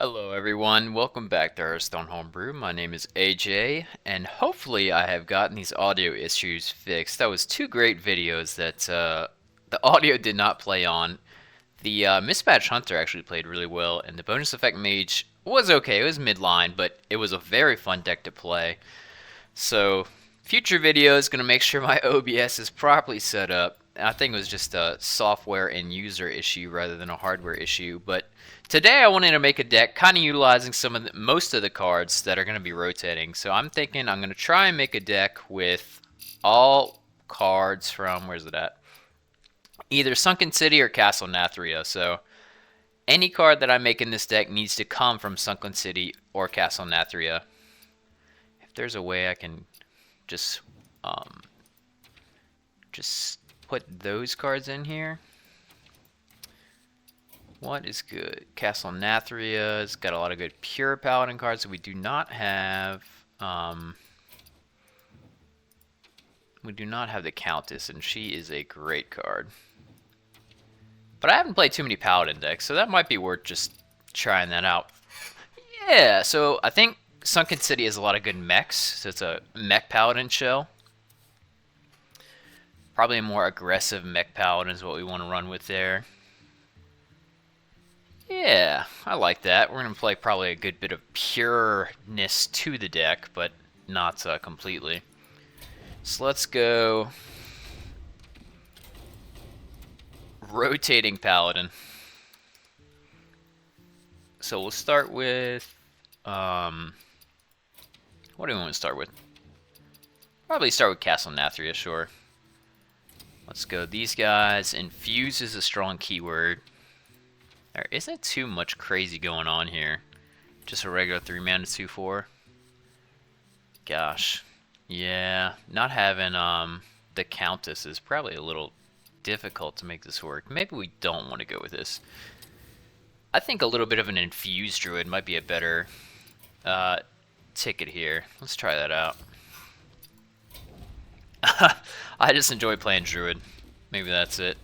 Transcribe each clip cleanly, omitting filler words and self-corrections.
Hello everyone, welcome back to Hearthstone Homebrew. My name is AJ, and hopefully I have gotten these audio issues fixed. That was two great videos that the audio did not play on. The Mismatch Hunter actually played really well, and the Bonus Effect Mage was okay. It was midline, but it was a very fun deck to play. So, future videos, gonna make sure my OBS is properly set up. I think it was just a software and user issue rather than a hardware issue, but today I wanted to make a deck kind of utilizing most of the cards that are going to be rotating. So I'm thinking I'm going to try and make a deck with all cards from, where's it at? Either Sunken City or Castle Nathria. So any card that I make in this deck needs to come from Sunken City or Castle Nathria. If there's a way I can just um, just put those cards in here. What is good? Castle Nathria has got a lot of good pure paladin cards. We do not have the Countess, and she is a great card. But I haven't played too many paladin decks, so that might be worth just trying that out. Yeah, so I think Sunken City has a lot of good mechs, so it's a mech paladin shell. Probably a more aggressive mech paladin is what we want to run with there. Yeah, I like that. We're going to play probably a good bit of pureness to the deck, but not completely. So let's go rotating paladin. So we'll start with what do we want to start with? Probably start with Castle Nathria, sure. Let's go these guys. Infuse is a strong keyword. There isn't too much crazy going on here. Just a regular 3-mana 2/4. Gosh. Yeah, not having the Countess is probably a little difficult to make this work. Maybe we don't want to go with this. I think a little bit of an infused Druid might be a better ticket here. Let's try that out. I just enjoy playing Druid. Maybe that's it.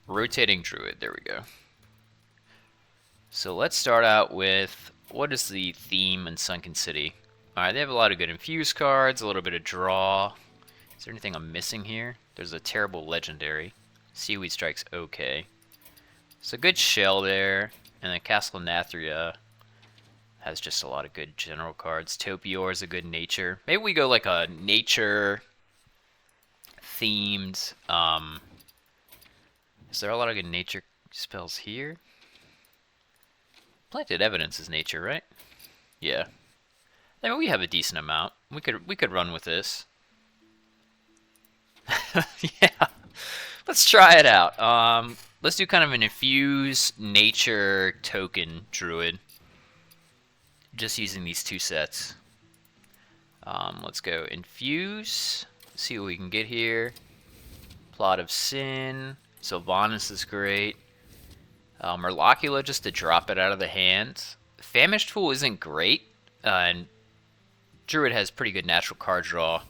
Rotating Druid, there we go. So let's start out with, what is the theme in Sunken City? Alright, they have a lot of good infused cards, a little bit of draw. Is there anything I'm missing here? There's a terrible legendary. Seaweed Strike's okay. So good shell there, and then Castle Nathria has just a lot of good general cards. Topior is a good nature. Maybe we go like a nature themed is there a lot of good nature spells here? Planted Evidence is nature, right? Yeah. I mean, we have a decent amount. We could run with this. Yeah. Let's try it out. Let's do kind of an infused nature token druid. Just using these two sets. Let's go infuse. See what we can get here. Plot of Sin. Sylvanas is great. Merlocula just to drop it out of the hand. Famished Fool isn't great, and Druid has pretty good natural card draw.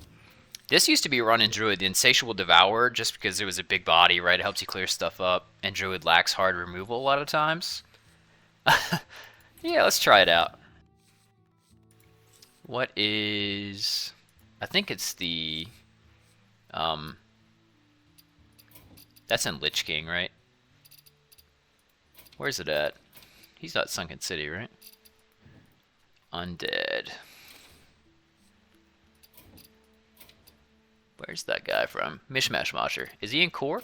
This used to be run in Druid, the Insatiable Devourer, just because it was a big body, right? It helps you clear stuff up, and Druid lacks hard removal a lot of times. Yeah, let's try it out. What is... I think it's the... That's in Lich King, right? Where's it at? He's not Sunken City, right? Undead. Where's that guy from? Mishmash Mosher. Is he in core?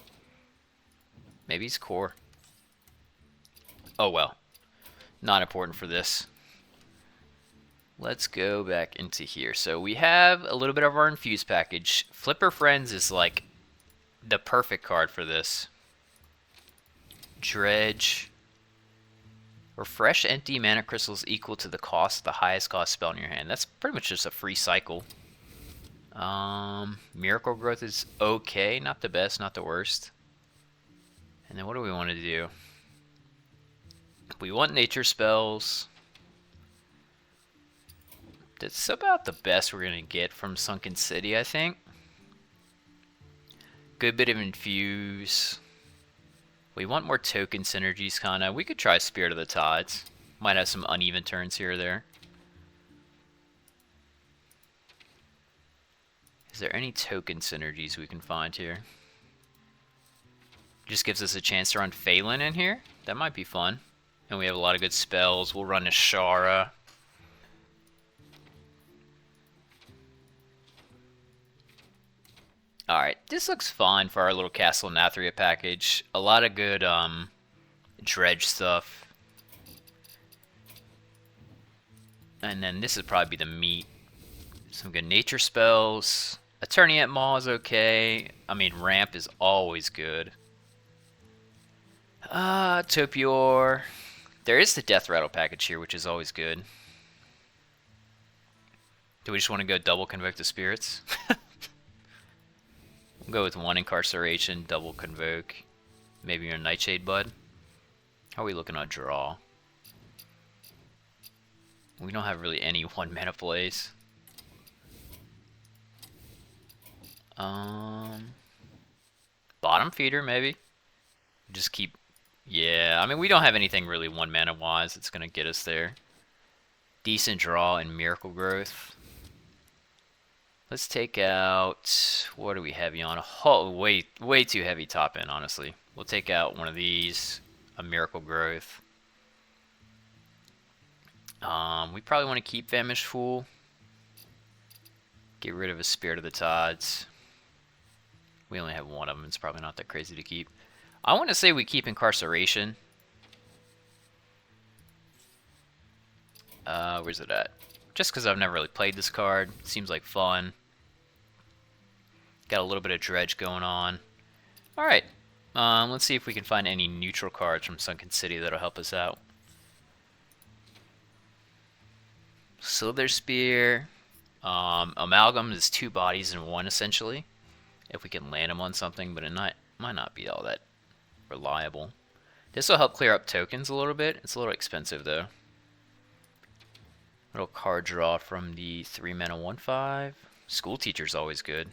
Maybe he's core. Oh well. Not important for this. Let's go back into here. So we have a little bit of our infused package. Flipper Friends is like the perfect card for this. Dredge. Refresh empty mana crystals equal to the cost of the highest cost spell in your hand. That's pretty much just a free cycle. Miracle Growth is okay. Not the best, not the worst. And then what do we want to do? We want nature spells. That's about the best we're going to get from Sunken City, I think. Good bit of infuse. We want more token synergies, kinda. We could try Spirit of the Tides. Might have some uneven turns here or there. Is there any token synergies we can find here? Just gives us a chance to run Phelan in here. That might be fun. And we have a lot of good spells. We'll run Ashara. Alright, this looks fine for our little Castle Nathria package. A lot of good dredge stuff. And then this would probably be the meat. Some good nature spells. Attorney at Maw is okay. I mean, Ramp is always good. Topior. There is the Death Rattle package here, which is always good. Do we just want to go double Convoke the Spirits? We'll go with 1 Incarceration, double Convoke. Maybe your Nightshade Bud. How are we looking on draw? We don't have really any 1 mana plays. Bottomfeeder, maybe. Just keep... Yeah, I mean, we don't have anything really 1 mana wise that's going to get us there. Decent draw and Miracle Growth. Let's take out... What are we heavy on? Oh, way too heavy top end, honestly. We'll take out one of these. A Miracle Growth. We probably want to keep Famished Fool. Get rid of a Spirit of the Tides. We only have one of them. It's probably not that crazy to keep. I want to say we keep Incarceration. Where's it at? Just because I've never really played this card. Seems like fun. Got a little bit of dredge going on. Alright. Let's see if we can find any neutral cards from Sunken City that'll help us out. Slither Spear. Amalgam is 2 bodies in 1, essentially. If we can land them on something, but it might not be all that reliable. This will help clear up tokens a little bit. It's a little expensive, though. Little card draw from the 3 mana 1/5. School Teacher's always good.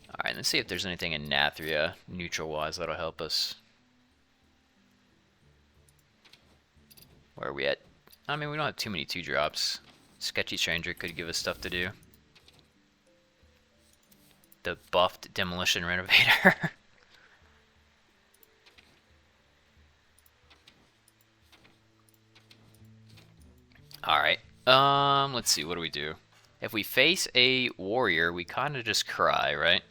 Alright, let's see if there's anything in Nathria, neutral-wise, that'll help us. Where are we at? I mean, we don't have too many 2-drops. Sketchy Stranger could give us stuff to do. The buffed Demolition Renovator. Alright. Let's see, what do we do? If we face a warrior, we kind of just cry, right?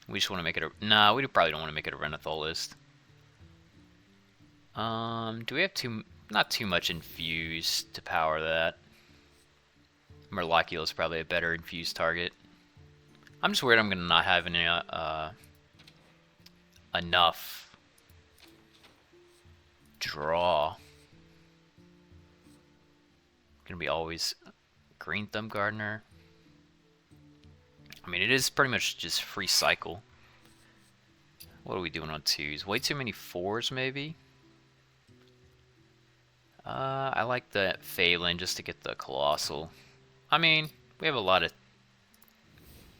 We just want to make it a... Nah, we probably don't want to make it a Renathal list. Do we have not too much infuse to power that? Murloculus is probably a better infused target. I'm just worried I'm gonna not have any enough draw. Gonna be always Green Thumb Gardener. I mean, it is pretty much just free cycle. What are we doing on 2s? Way too many 4s, maybe? I like the Phelan just to get the Colossal. I mean, we have a lot of...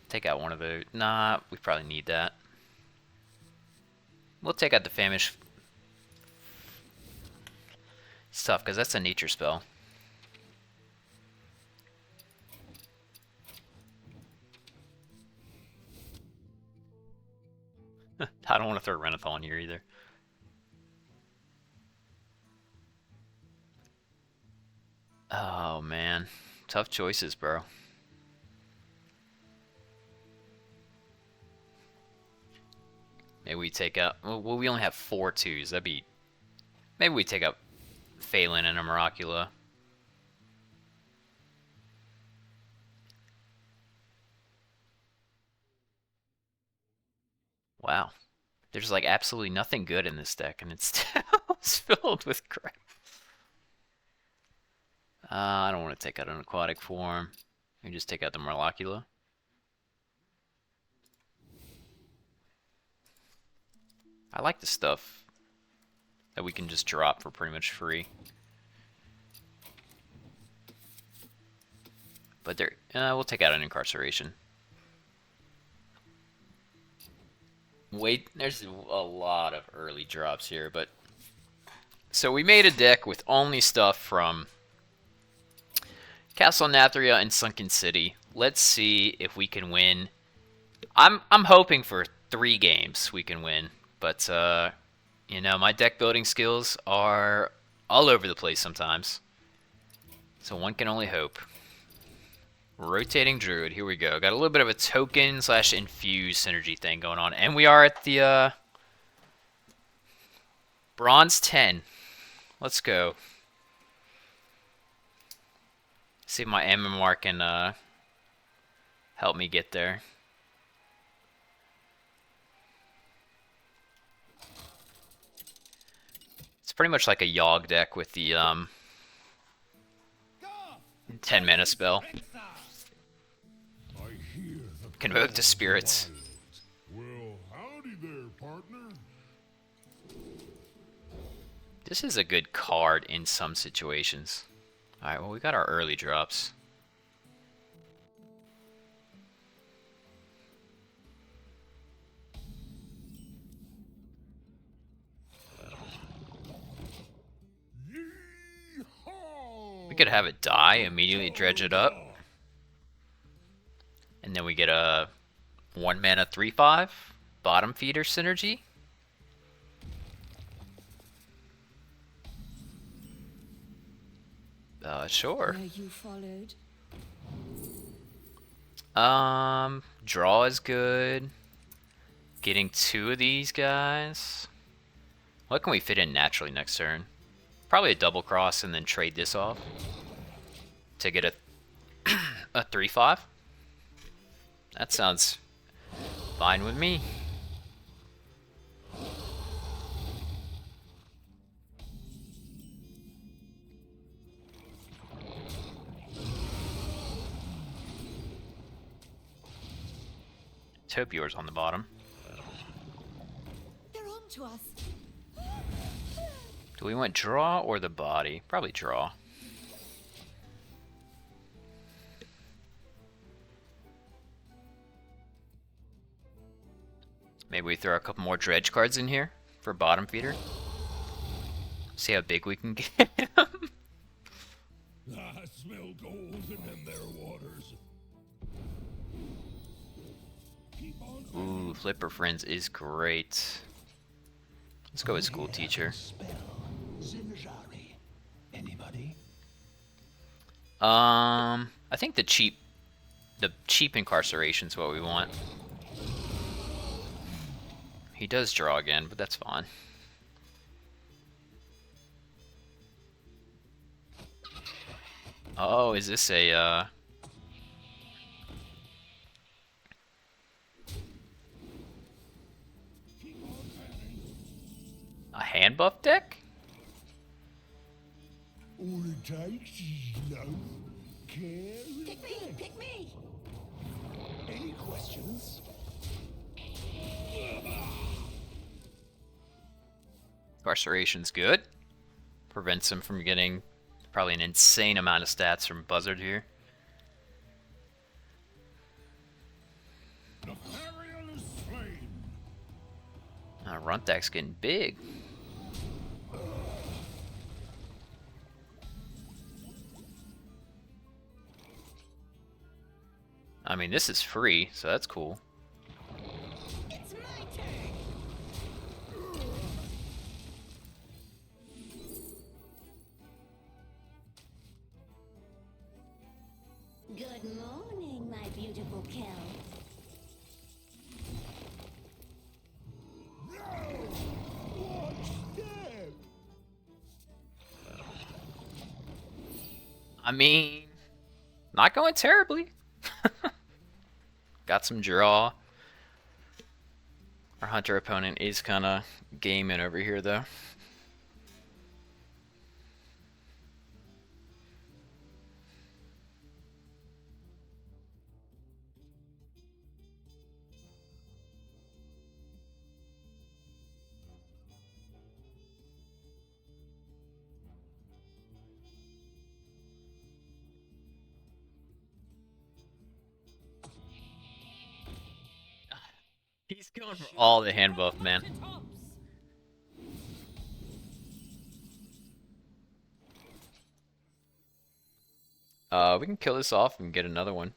Take out one of those. Nah, we probably need that. We'll take out the Famish. It's tough, because that's a nature spell. I don't want to throw Renathal in here either. Oh, man. Tough choices, bro. Maybe we take out... Well, we only have 4 2s. That'd be... Maybe we take out Phelan and a Miracula. Wow. There's like absolutely nothing good in this deck, and it's still filled with crap. I don't want to take out an Aquatic Form. We just take out the Miracula. I like the stuff that we can just drop for pretty much free. But there, we'll take out an incarceration. Wait, there's a lot of early drops here, but so we made a deck with only stuff from Castle Nathria and Sunken City. Let's see if we can win. I'm hoping for 3 games we can win, but you know, my deck building skills are all over the place sometimes. So one can only hope. Rotating Druid, here we go. Got a little bit of a token / infuse synergy thing going on. And we are at the Bronze 10. Let's go. See if my MMR can help me get there. It's pretty much like a Yogg deck with the 10 mana spell. Convoke the spirits. Well, howdy there, partner. This is a good card in some situations. Alright, well, we got our early drops. We could have it die, immediately dredge it up. And then we get a 1 mana 3/5 Bottomfeeder synergy. Sure. You followed. Draw is good. Getting 2 of these guys. What can we fit in naturally next turn? Probably a double cross and then trade this off to get a 3/5. That sounds fine with me. Topior's on the bottom. They're on to us. Do we want draw or the body? Probably draw. Maybe we throw a couple more dredge cards in here for Bottomfeeder. See how big we can get him. I smell gold in them there waters. Ooh, Flipper Friends is great. Let's go with School Teacher. Anybody? I think the cheap incarceration is what we want. He does draw again, but that's fine. Oh, is this a hand buff deck? All it takes is love, care, and Pick me! Pick me! any questions? Incarceration's good. Prevents him from getting probably an insane amount of stats from Buzzard here. Nathria is slain. Runt deck's getting big. I mean, this is free, so that's cool. It's my turn! Good morning, my beautiful Kel. What's that? I mean, not going terribly. Got some draw. Our hunter opponent is kind of gaming over here, though. He's going for all the hand buff, man. We can kill this off and get another one.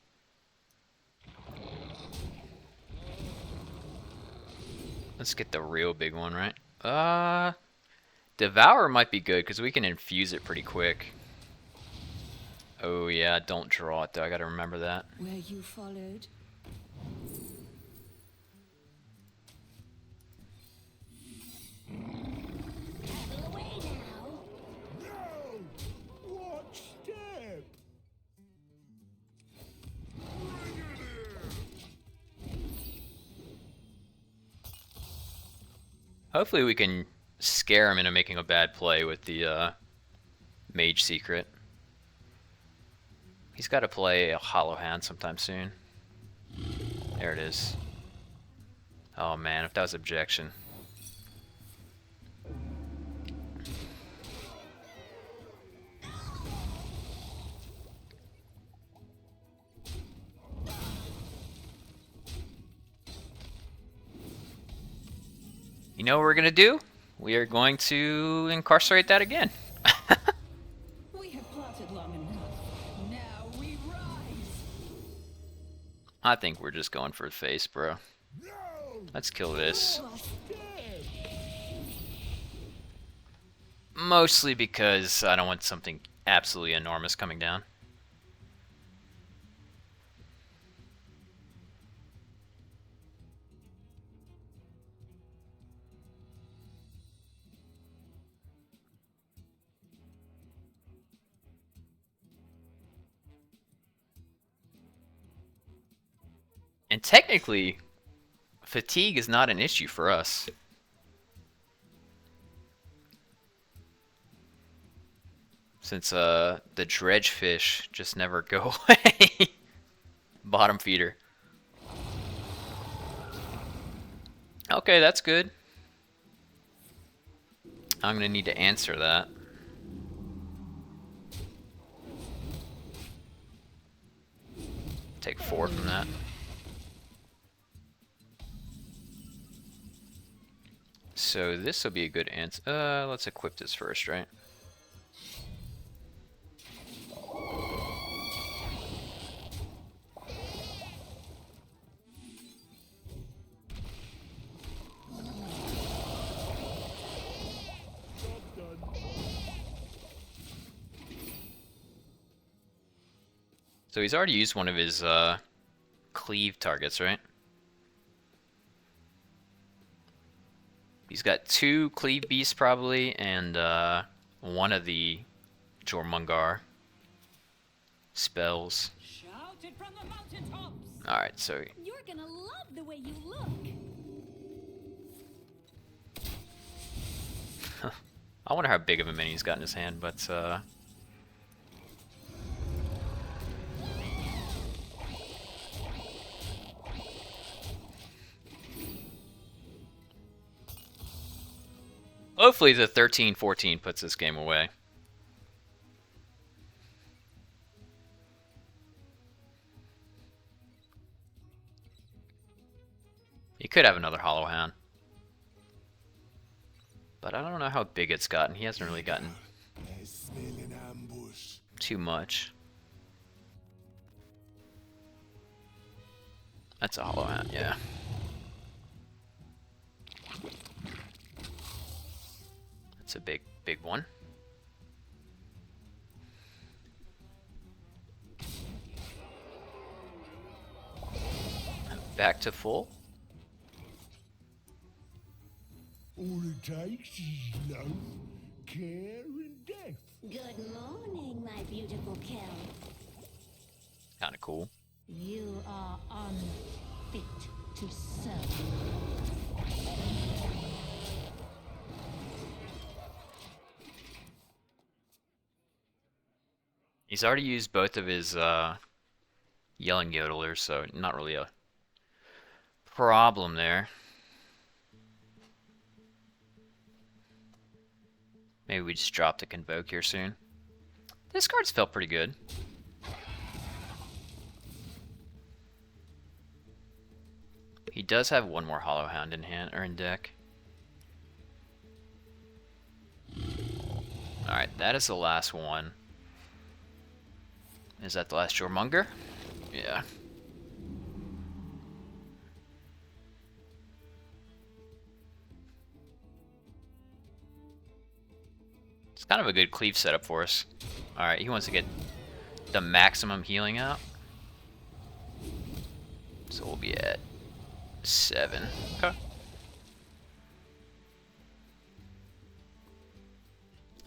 Let's get the real big one, right? Devour might be good because we can infuse it pretty quick. Oh yeah, don't draw it though. I gotta remember that. Where you followed? Paddle away now. No! Watch step! Hopefully we can scare him into making a bad play with the Mage Secret. He's got to play a Hollow Hand sometime soon. There it is. Oh man, if that was objection. You know what we're gonna do? We are going to incarcerate that again. We have plotted long enough. Now we rise. I think we're just going for the face, bro. No! Let's kill this. Watch step! Mostly because I don't want something absolutely enormous coming down. And technically, fatigue is not an issue for us. Since the dredge fish just never go away. Bottomfeeder. Okay, that's good. I'm gonna need to answer that. Take 4 from that. So this will be a good answer. Let's equip this first, right? So he's already used one of his cleave targets, right? He's got 2 cleave beasts probably, and one of the Jormungar spells. Shout it from the mountaintops. Alright, so You're gonna love the way you look. I wonder how big of a mini he's got in his hand, but hopefully the 13-14 puts this game away. He could have another Hollow Hand. But I don't know how big it's gotten. He hasn't really gotten I smell an ambush. too much. That's a Hollow Hand, yeah. That's a big one. Back to full. All it takes is love, care, and death. Good morning, my beautiful kill. Kinda cool. You are unfit to serve. He's already used both of his yelling yodelers, so not really a problem there. Maybe we just drop the Convoke here soon. This card's felt pretty good. He does have one more Hollow Hound in hand or in deck. Alright, that is the last one. Is that the last Jormonger? Yeah. It's kind of a good cleave setup for us. Alright, he wants to get the maximum healing out. So we'll be at 7. Okay.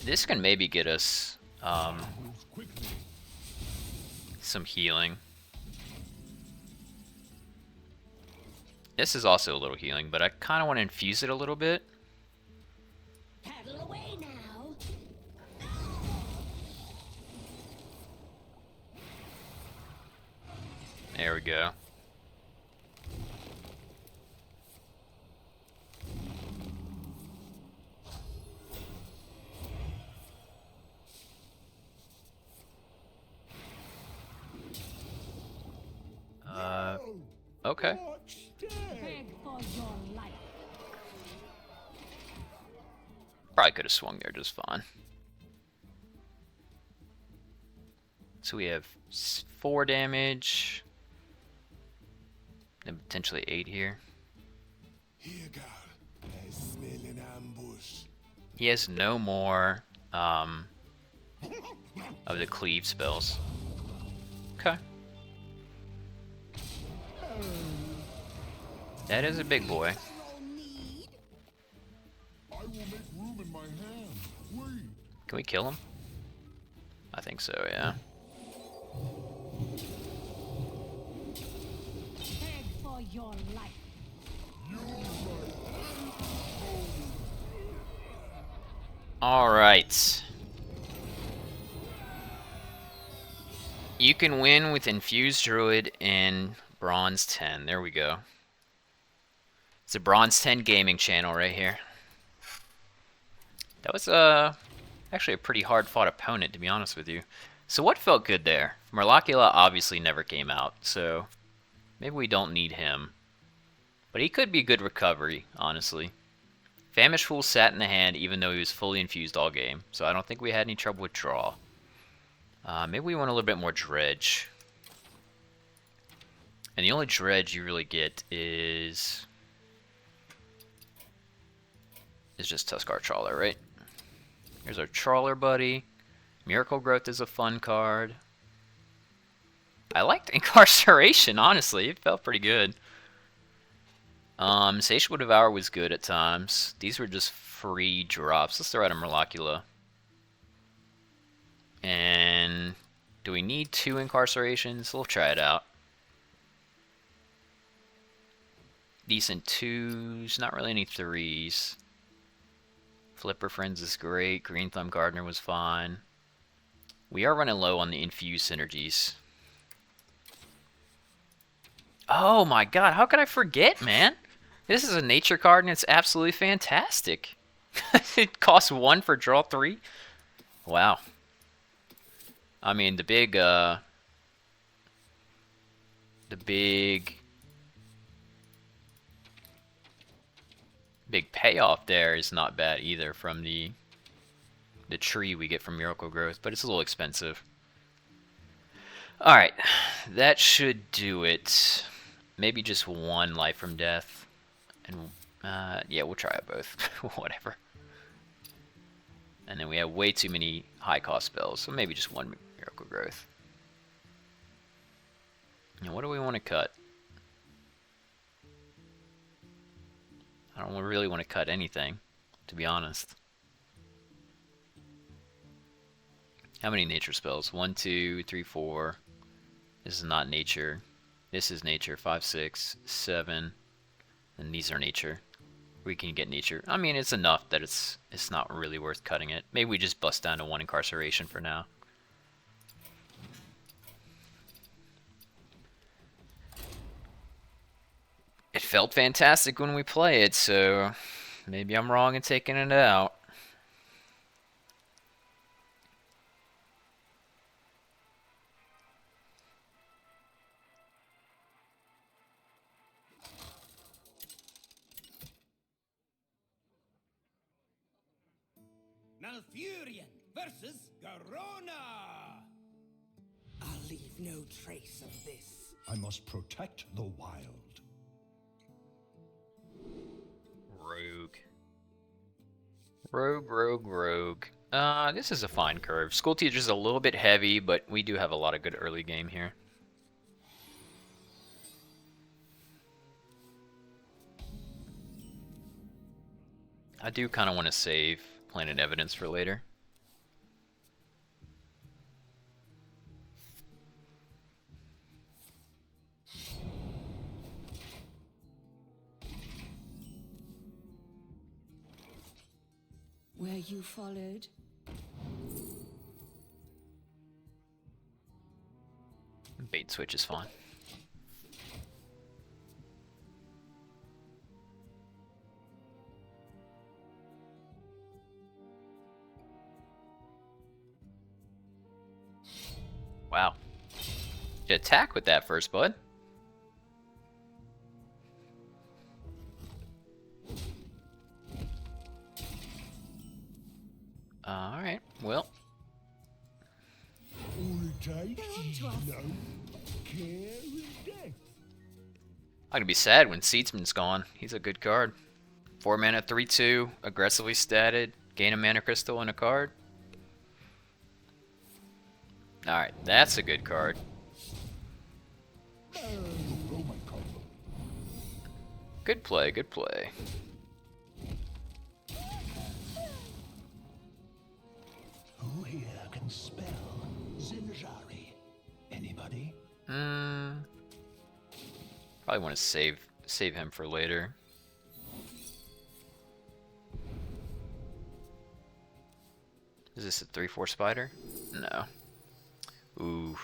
This can maybe get us some healing. This is also a little healing, but I kind of want to infuse it a little bit. Paddle away now. There we go. Okay. Beg for your life. Probably could have swung there just fine. So we have 4 damage. Then potentially 8 here. Here, girl. I smell an ambush. He has no more of the cleave spells. Okay. That is a big boy. I will make room in my hand. Wait. Can we kill him? I think so, yeah. Beg for your life. Alright. You can win with Infused Druid in Bronze 10. There we go. It's a Bronze 10 gaming channel right here. That was actually a pretty hard fought opponent, to be honest with you. So what felt good there? Murloculus obviously never came out, so maybe we don't need him. But he could be good recovery, honestly. Famished Fool sat in the hand even though he was fully infused all game, so I don't think we had any trouble with draw. Maybe we want a little bit more dredge. And the only dredge you really get is just Tuskarrrr Trawler, right? Here's our Trawler buddy. Miracle Growth is a fun card. I liked Incarceration, honestly. It felt pretty good. Satiable Devour was good at times. These were just free drops. Let's throw out a Murloculus. And do we need 2 Incarcerations? We'll try it out. Decent 2s, not really any 3s. Flipper Friends is great. Green Thumb Gardener was fine. We are running low on the infused synergies. Oh my god, how could I forget, man? This is a nature card and it's absolutely fantastic. It costs 1 for draw 3. Wow. I mean, the big payoff there is not bad either from the tree we get from Miracle Growth, but it's a little expensive. Alright, that should do it. Maybe just 1 Life from Death. And yeah, we'll try it both. Whatever. And then we have way too many high cost spells, so maybe just 1 Miracle Growth. Now, what do we want to cut? I don't really want to cut anything, to be honest. How many nature spells? 1, 2, 3, 4. This is not nature. This is nature. 5, 6, 7. And these are nature. We can get nature. I mean, it's enough that it's not really worth cutting it. Maybe we just bust down to 1 Incarceration for now. It felt fantastic when we played, so maybe I'm wrong in taking it out. Malfurion versus Garona. I'll leave no trace of this. I must protect the wild. Rogue. Rogue. This is a fine curve. School teacher's a little bit heavy, but we do have a lot of good early game here. I do kind of want to save Planet Evidence for later. Were you followed? Bait switch is fine. Wow. You attack with that first, bud. Alright, well. All it takes is love, care, and death. I'm gonna be sad when Seedsman's gone. He's a good card. 4 mana, 3/2, aggressively statted, gain a mana crystal and a card. Alright, that's a good card. You'll blow my cover. Good play, good play. Who here can spell Zinjari? Anybody? Probably want to save him for later. Is this a 3/4 spider? No. Ooh.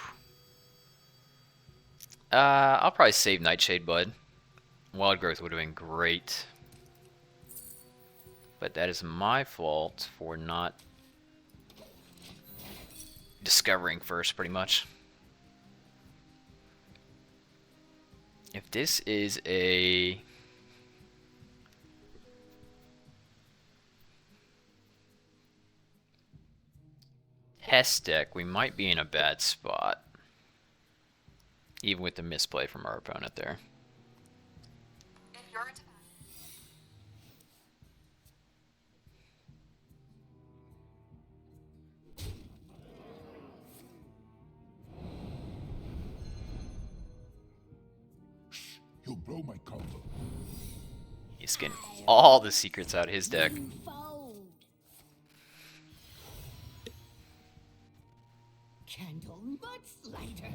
I'll probably save Nightshade Bud. Wild Growth would have been great. But that is my fault for not discovering first, pretty much. If this is a test deck, we might be in a bad spot. Even with the misplay from our opponent there. You'll blow my cover. He's getting all the secrets out of his deck. Fold. Candle Mudslider.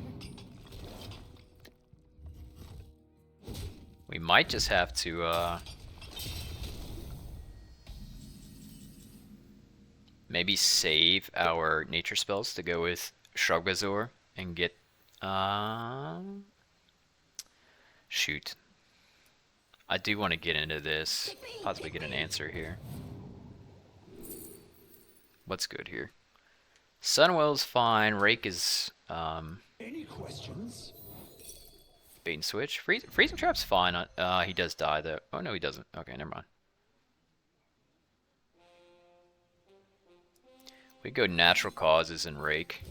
We might just have to maybe save our nature spells to go with Shrugbazor and get shoot. I do want to get into this. Possibly get an answer here. What's good here? Sunwell's fine. Rake is Any questions? bait and switch. Freezing Trap's fine. He does die though. Oh no, he doesn't. Okay, never mind. We go natural causes and Rake.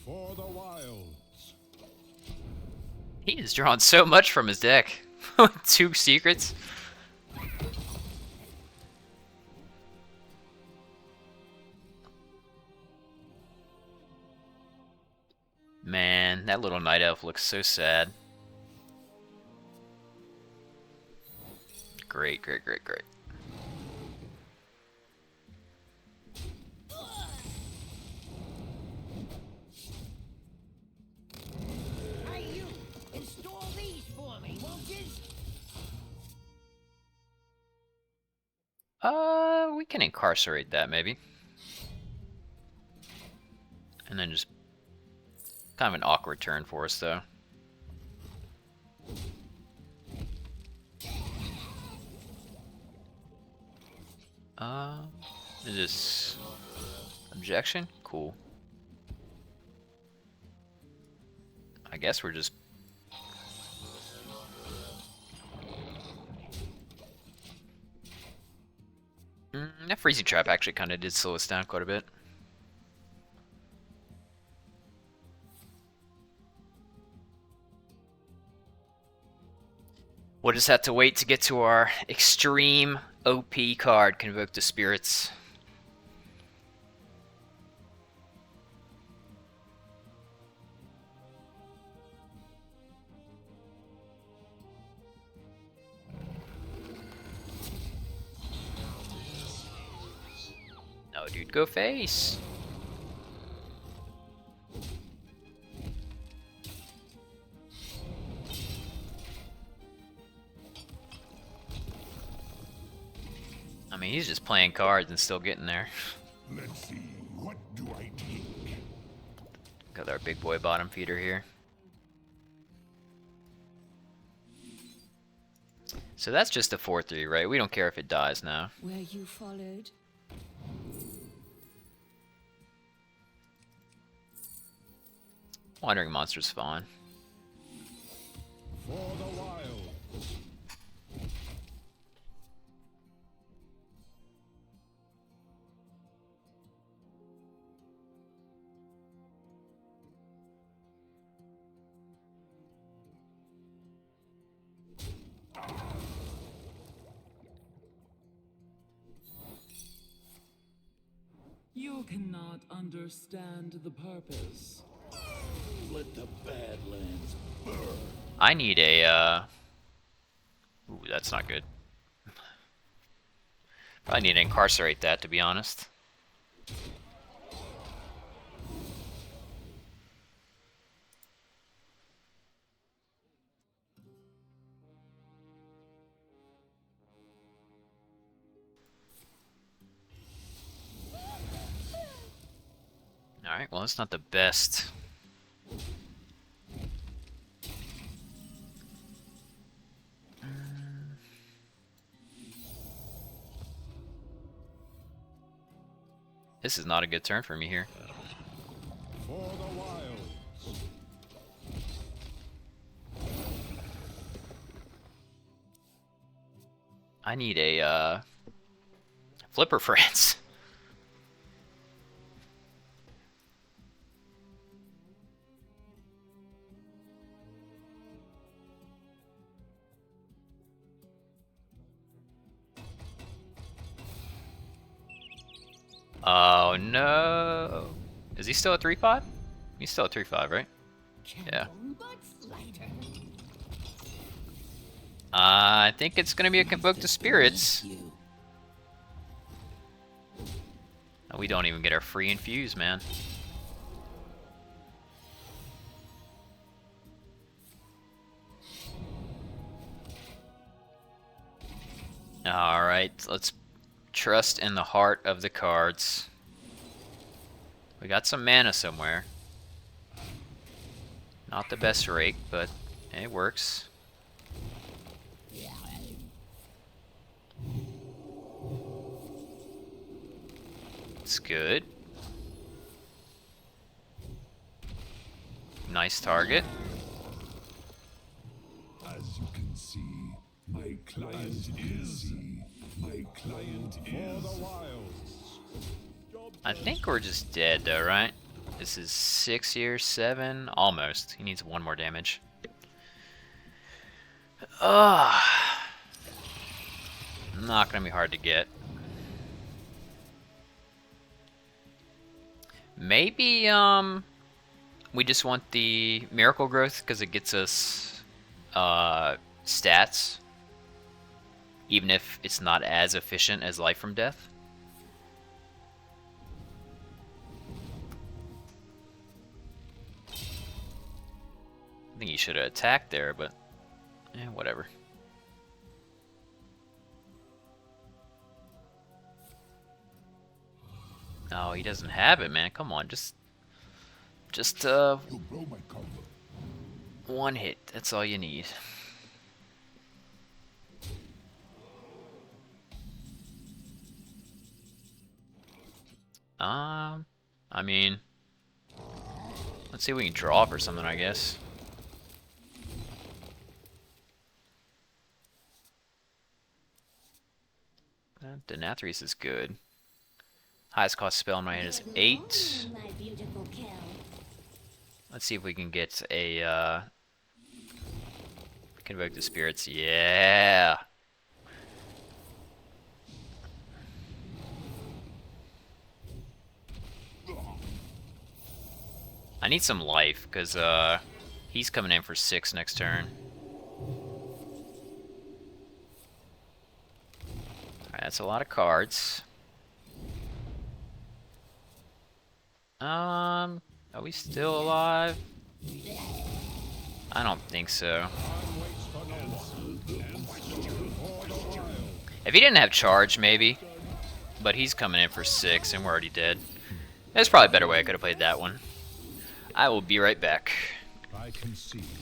For the wilds. He has drawn so much from his deck. 2 secrets. Man, that little night elf looks so sad. Great. Hey, you! Install these for me, won't you? We can incarcerate that maybe. And then just kind of an awkward turn for us though. Is this objection? Cool. I guess we're just That freezing trap actually kind of did slow us down quite a bit. We'll just have to wait to get to our extreme OP card, Convoke the Spirits. No, dude, go face. I mean, he's just playing cards and still getting there. Let's see, what do I take? Got our big boy bottom feeder here. So that's just a 4-3, right? We don't care if it dies now. Where you followed? Wandering Monster's fine. For the wild. You cannot understand the purpose. Let the Badlands burn. I need a, Ooh, that's not good. I need to incarcerate that, to be honest. Alright, well, that's not the best. This is not a good turn for me here. For the wild. I need a, Flipper France. Oh no! Is he still at 3-5? He's still at 3-5, right? Yeah. I think it's gonna be a Convoke the Spirits. We don't even get our free infuse, man. Alright, let's trust in the heart of the cards. We got some mana somewhere. Not the best rake, but it works. It's good. Nice target. As you can see, my client is. My client is. For the wild. I think we're just dead though, right? This is 6 years, 7, almost. He needs 1 more damage. Ugh. Not gonna be hard to get. Maybe we just want the Miracle Growth because it gets us stats, even if it's not as efficient as Life from Death. I think he should have attacked there, but whatever. No, he doesn't have it, man. Come on, just You blow my cover. 1 hit. That's all you need. I mean, let's see if we can draw for something, I guess. The Nathrius is good. Highest cost spell in my hand is 8. My beautiful kill. Let's see if we can get a Convoke the Spirits. Yeah. I need some life because he's coming in for 6 next turn. Alright, that's a lot of cards. Are we still alive? I don't think so. If he didn't have charge, maybe. But he's coming in for 6 and we're already dead. There's probably a better way I could have played that one. I will be right back. I concede to you.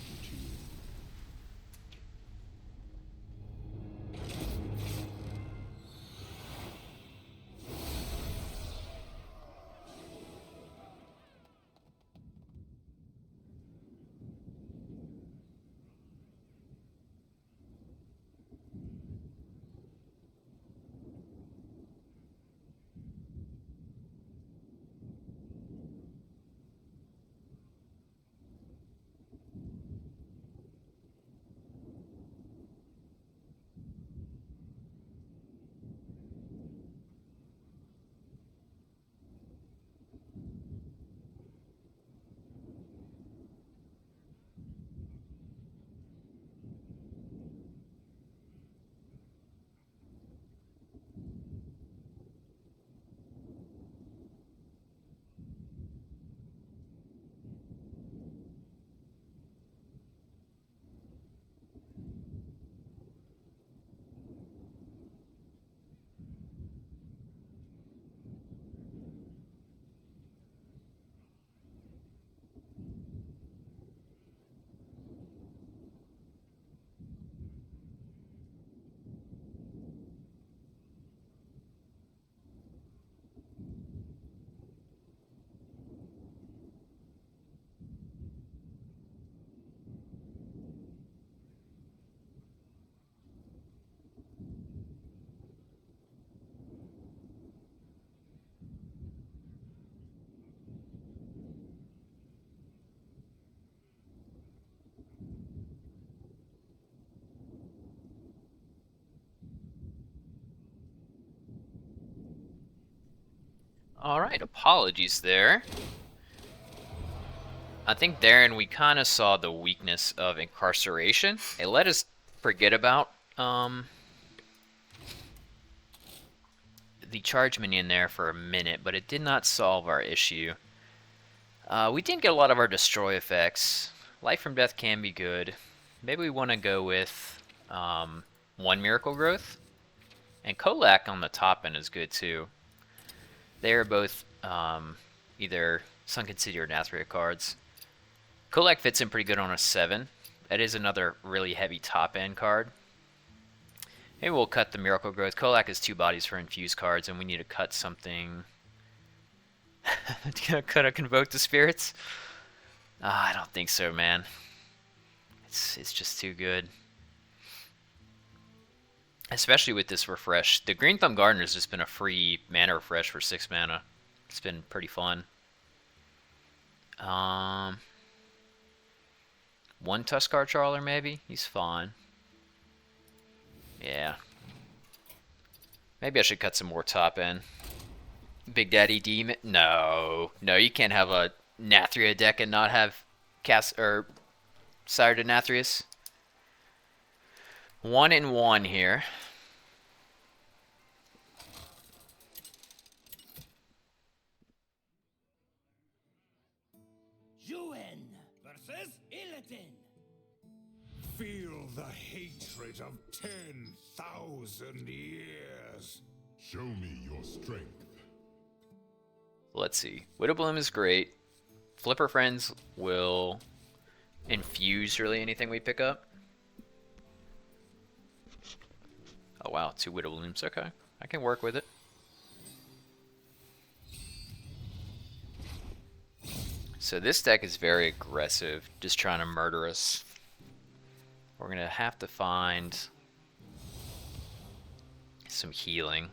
Alright, apologies there. I think therein we kind of saw the weakness of incarceration. It let us forget about the charge minion there for a minute, but it did not solve our issue. We didn't get a lot of our destroy effects. Life from Death can be good. Maybe we want to go with 1 Miracle Growth. And Kolak on the top end is good too. They are both either Sunken City or Nathria cards. Kolak fits in pretty good on a 7. That is another really heavy top end card. Maybe we'll cut the Miracle Growth. Kolak has 2 bodies for infused cards, and we need to cut something. Could I Convoke the Spirits? I don't think so, man. It's just too good. Especially with this refresh. The Green Thumb Gardener has just been a free mana refresh for 6 mana. It's been pretty fun. 1 Tuskarrrr Trawler maybe? He's fine. Yeah. Maybe I should cut some more top end. Big Daddy Demon? No. No, you can't have a Nathria deck and not have Sire to Nathrius. 1 and 1 here. Juin versus Illidan. Feel the hatred of 10,000 years. Show me your strength. Let's see. Widowbloom is great. Flipper Friends will infuse really anything we pick up. Oh wow, 2 Widowblooms. Okay, I can work with it. So this deck is very aggressive, just trying to murder us. We're gonna have to find some healing.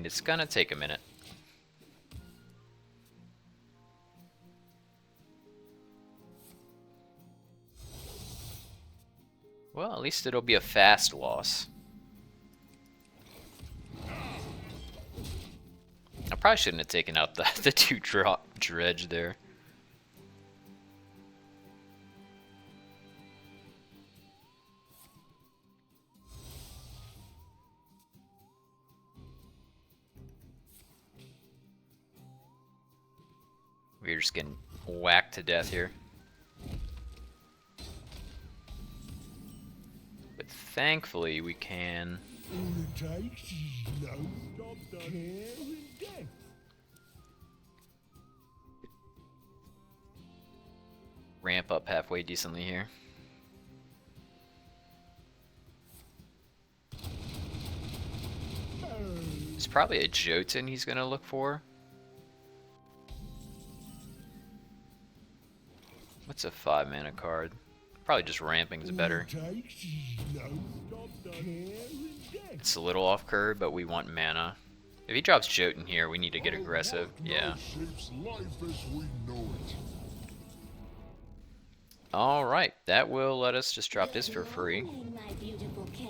and it's gonna take a minute. Well, at least it'll be a fast loss. I probably shouldn't have taken out the 2-drop dredge there. We're just getting whacked to death here. But thankfully we can... ramp up halfway decently here. It's probably a Jotun he's gonna look for. What's a 5-mana card? Probably just ramping is better. It's a little off curve, but we want mana. If he drops Jotun here, we need to get aggressive. Yeah. Alright, that will let us just drop this for free. My beautiful kill.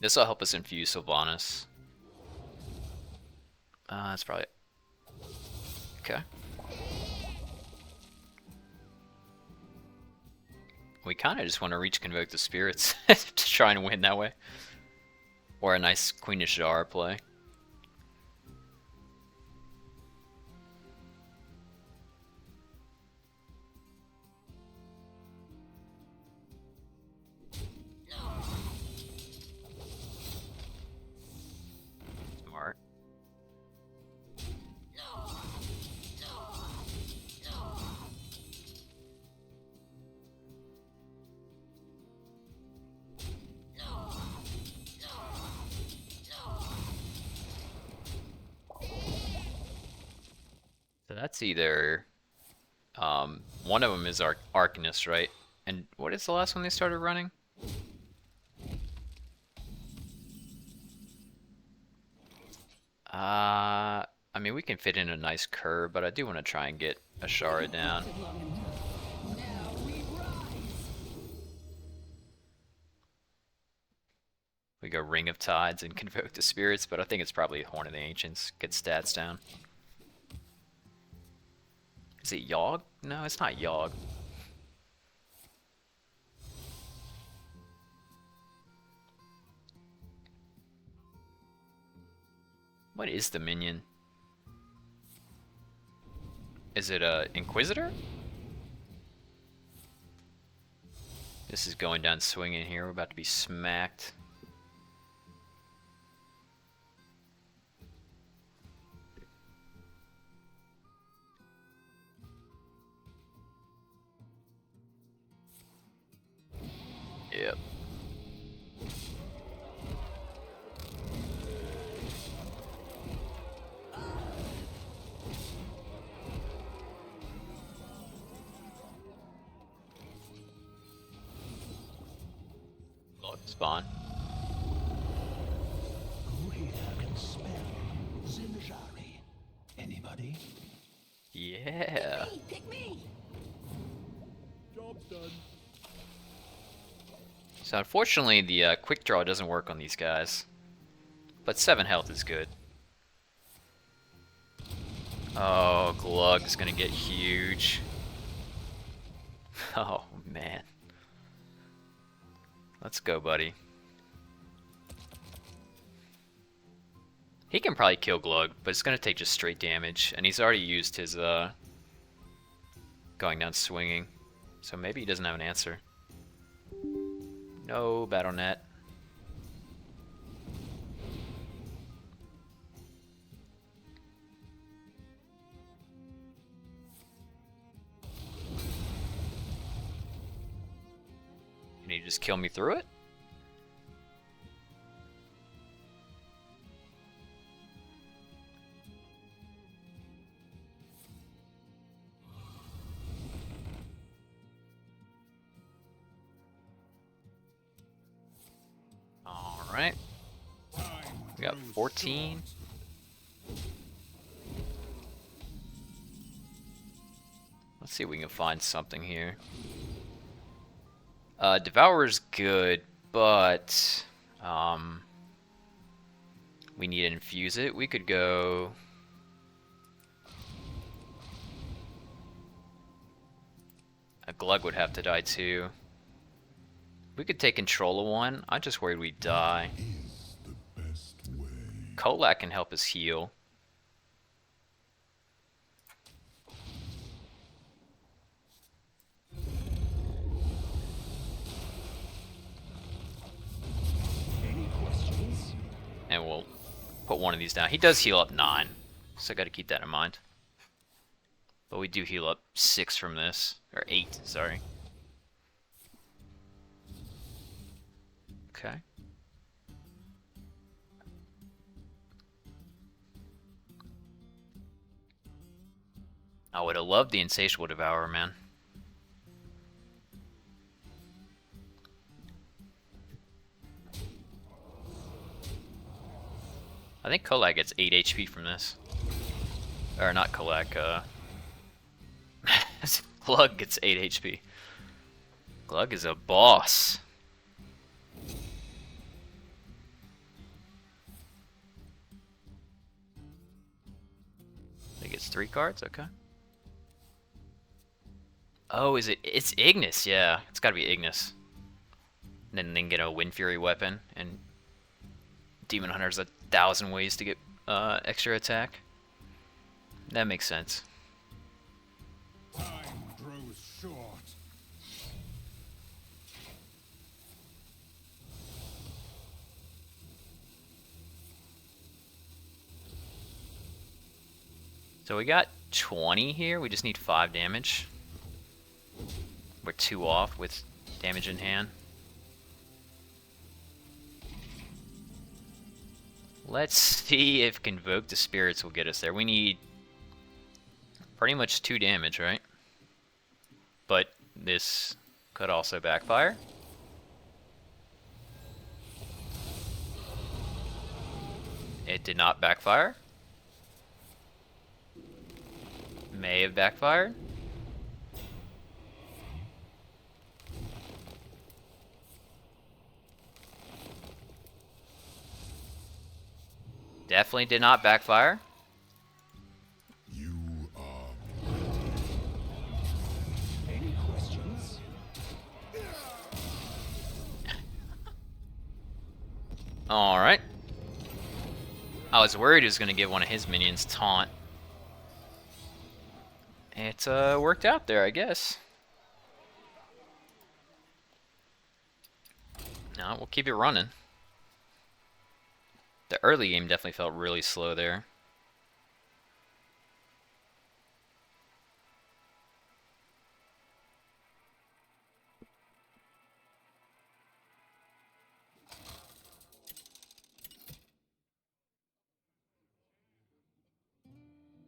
This will help us infuse Sylvanas. That's probably it. Okay. We kind of just want to reach Convoke the Spirits to try and win that way. Or a nice Queen of Shadar play. Smart. So that's either one of them is Arcanist, right? And what is the last one they started running? I mean, we can fit in a nice curve, but I do want to try and get Ashara down. We go Ring of Tides and Convoke the Spirits, but I think it's probably Horn of the Ancients. Get stats down. Is it Yogg? No, it's not Yogg. What is the minion? Is it a Inquisitor? This is going down swinging here. We're about to be smacked. Yep. Lord spawn. Who here can spell Zinjari? Anybody? Yeah. Hey, pick me! Job's done. So unfortunately the quick draw doesn't work on these guys. But 7 health is good. Oh, Glug's gonna get huge. Oh man. Let's go, buddy. He can probably kill Glug, but it's gonna take just straight damage, and he's already used his going down swinging. So maybe he doesn't have an answer. No BattleNet. Can he just kill me through it? Alright. We got 14. Let's see if we can find something here. Devourer's good, but we need to infuse it. We could go... A Glug would have to die too. We could take control of one. I'm just worried we die. Is the best way. Kolak can help us heal. Any questions? And we'll put one of these down. He does heal up 9, so I gotta keep that in mind. But we do heal up 6 from this. Or 8, sorry. Okay. I would have loved the Insatiable Devourer, man. I think Kolak gets 8 HP from this. Or not Kolak, Glug gets 8 HP. Glug is a boss. I think it's 3 cards, okay. Oh, is it? It's Ignis, yeah. It's gotta be Ignis. And then get a Wind Fury weapon, and Demon Hunter's 1,000 ways to get extra attack. That makes sense. Time grows short. So we got 20 here. We just need 5 damage. We're 2 off with damage in hand. Let's see if Convoke the Spirits will get us there. We need pretty much 2 damage, right? But this could also backfire. It did not backfire. May have backfired. Definitely did not backfire. You are Any questions? Alright. I was worried he was going to give one of his minions taunt. It worked out there, I guess. No, we'll keep it running. The early game definitely felt really slow there.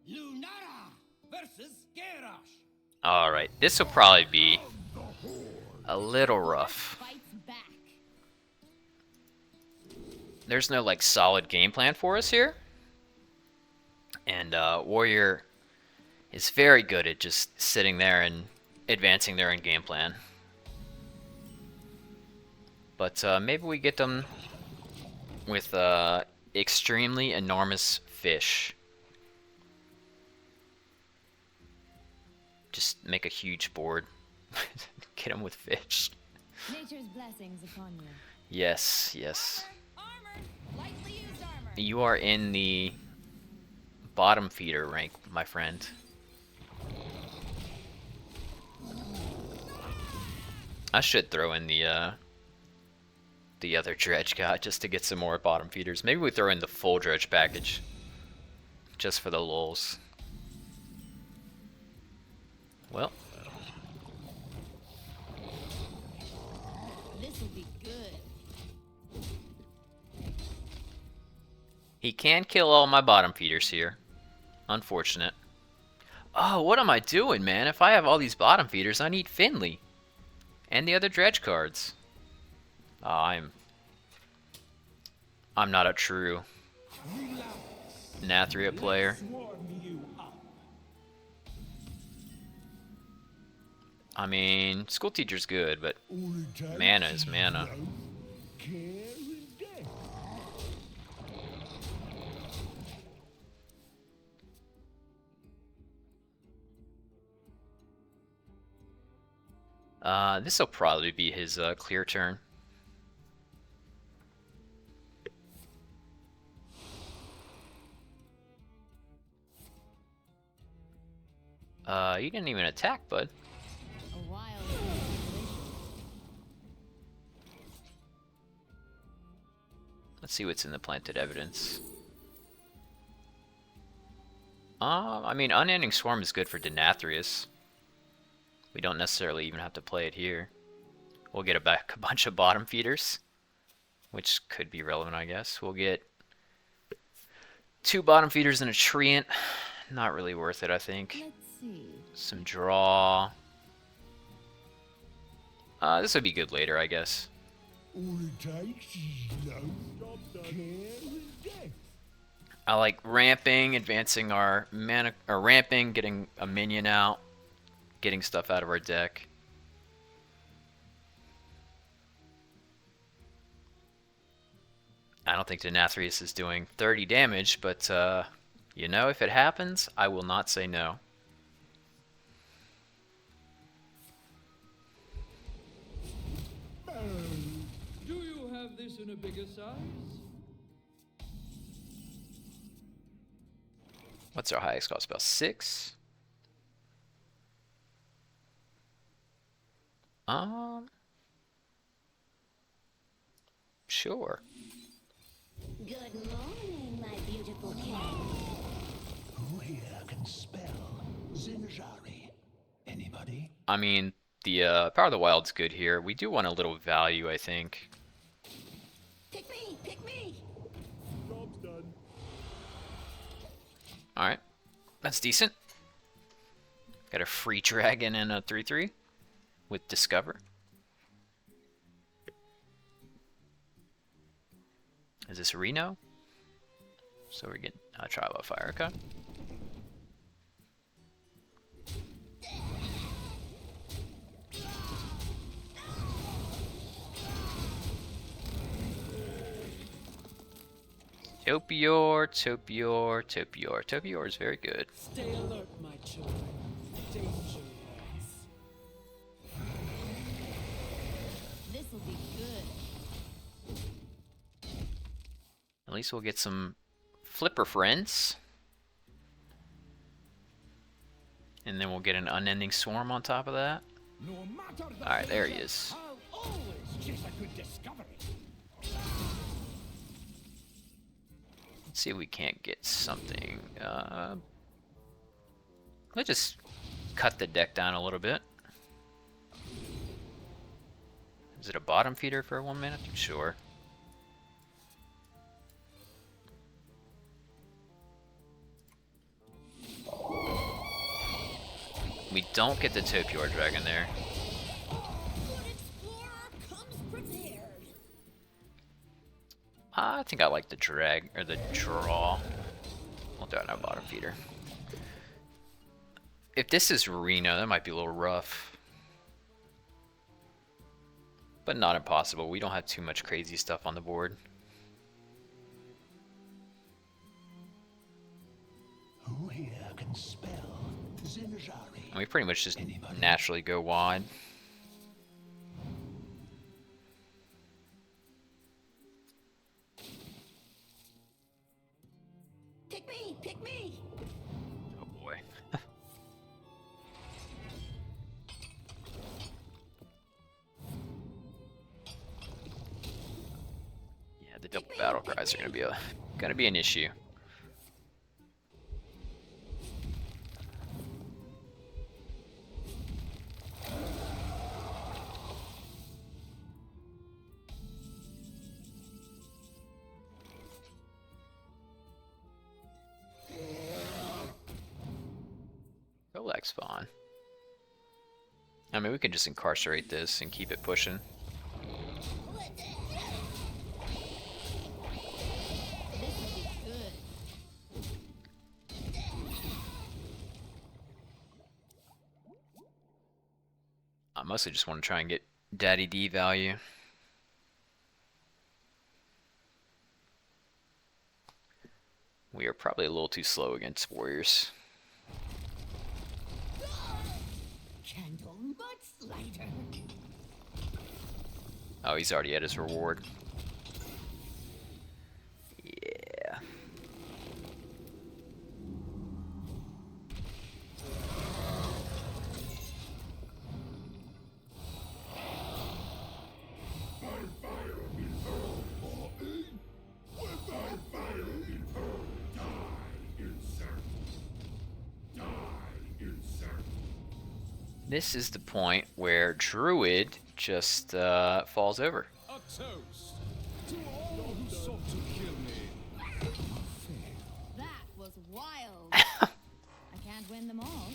Lunara versus Garrosh. Alright, this will probably be a little rough. Fights back. There's no like solid game plan for us here. And Warrior is very good at just sitting there and advancing their own game plan. But maybe we get them with extremely enormous fish. Just make a huge board. Get them with fish. Nature's blessings upon you. Yes, yes. Armor. Lightly used armor. You are in the Bottomfeeder rank, my friend. I should throw in the other dredge guy just to get some more bottom feeders. Maybe we throw in the full dredge package just for the lulz. Well, This will be good. he can kill all my bottom feeders here. Unfortunate. Oh, what am I doing, man? If I have all these bottom feeders, I need Finley. And the other dredge cards. Oh, I'm not a true Nathria player. I mean, school teacher's good, but mana is mana. This will probably be his clear turn. You didn't even attack, bud. A wild Let's see what's in the planted evidence. I mean, Unending Swarm is good for Denathrius. We don't necessarily even have to play it here. We'll get back a bunch of bottom feeders, which could be relevant, I guess. We'll get 2 bottom feeders and a treant. Not really worth it, I think. Let's see. Some draw. This would be good later, I guess. I like ramping, advancing our mana, or ramping, getting a minion out, getting stuff out of our deck. I don't think Denathrius is doing 30 damage, but you know, if it happens, I will not say no. Do you have this in a bigger size? What's our highest cost spell? 6? Sure. Good morning, my beautiful cat. Who here can spell Zinjari? Anybody? I mean, the Power of the Wild's good here. We do want a little value, I think. Pick me, pick me. Job's done. Alright. That's decent. Got a free dragon and a 3/3 with Discover. Is this Reno? So we're getting a Trial of Fire, okay. Topior, Topior, Topior. Topior is very good. Stay alert, my children. Danger lurks. This'll be good. At least we'll get some flipper friends. And then we'll get an unending swarm on top of that. No matter the Alright, there he danger, is. I'll always chase a good discovery. Let's see if we can't get something. Let's just cut the deck down a little bit. Is it a bottom feeder for 1 minute? Sure. We don't get the Topior Dragon there. Good explorer comes prepared. I think I like the drag, or the draw. We'll do it on our bottom feeder. If this is Reno, that might be a little rough. But not impossible. We don't have too much crazy stuff on the board. Who here can spell Zinjari? And we pretty much just naturally go wide. Pick me, pick me. Oh boy. Yeah, the double battle cries are gonna be an issue. Relax, Vaughn. I mean, we can just incarcerate this and keep it pushing. mostly just want to try and get Daddy D value. We are probably a little too slow against warriors. Candle mudslider. Oh, he's already at his reward. Yeah. This is the point where Druid just falls over. A toast to all who sought to kill me. That was wild. I can't win them all.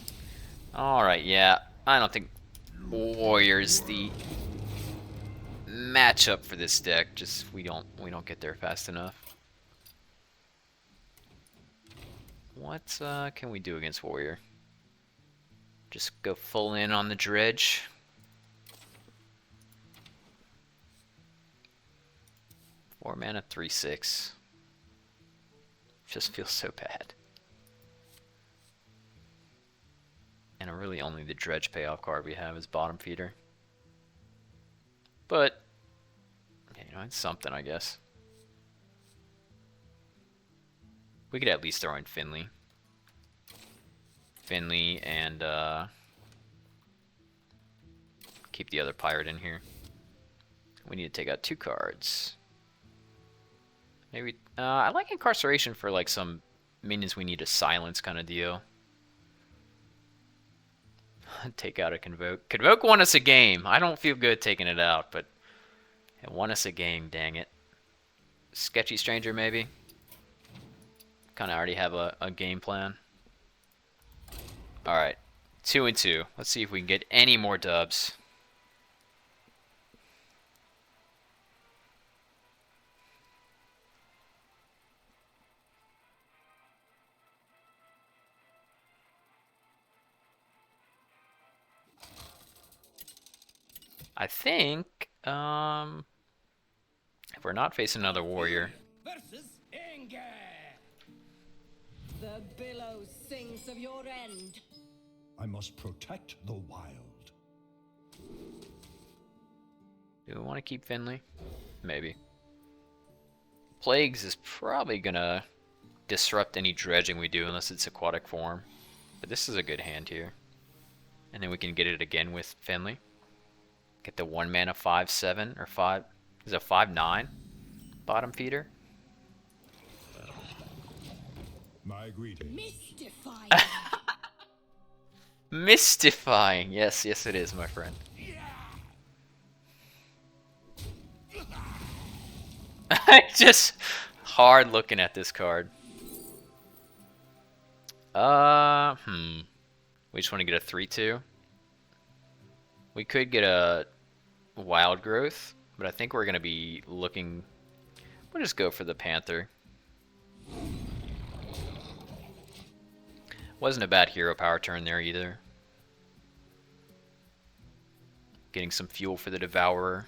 Alright, yeah. I don't think Warrior's the matchup for this deck. Just we don't get there fast enough. What can we do against Warrior? Just go full in on the dredge. Four mana, 3/6. Just feels so bad. And really only the dredge payoff card we have is Bottomfeeder. But you know, it's something, I guess. We could at least throw in Finley. Finley and keep the other pirate in here. We need to take out 2 cards. Maybe I like Incarceration for like some minions we need to silence kind of deal. Take out a Convoke. Convoke won us a game. I don't feel good taking it out, but it won us a game, dang it. Sketchy Stranger maybe. Kind of already have a game plan. Alright, 2 and 2. Let's see if we can get any more dubs. I think, if we're not facing another warrior. Versus anger. The billow sings of your end. I must protect the wild. Do we want to keep Finley? Maybe. Plagues is probably gonna disrupt any dredging we do unless it's Aquatic Form. But this is a good hand here. And then we can get it again with Finley. Get the 1 mana 5/7 or 5. Is it 5/9? Bottomfeeder. My greetings. Mystifying. Mystifying. Yes, yes it is, my friend. Just hard looking at this card. We just want to get a 3/2. We could get a Wild Growth, but I think we're going to be looking... We'll just go for the Panther. Wasn't a bad hero power turn there either. Getting some fuel for the Devourer.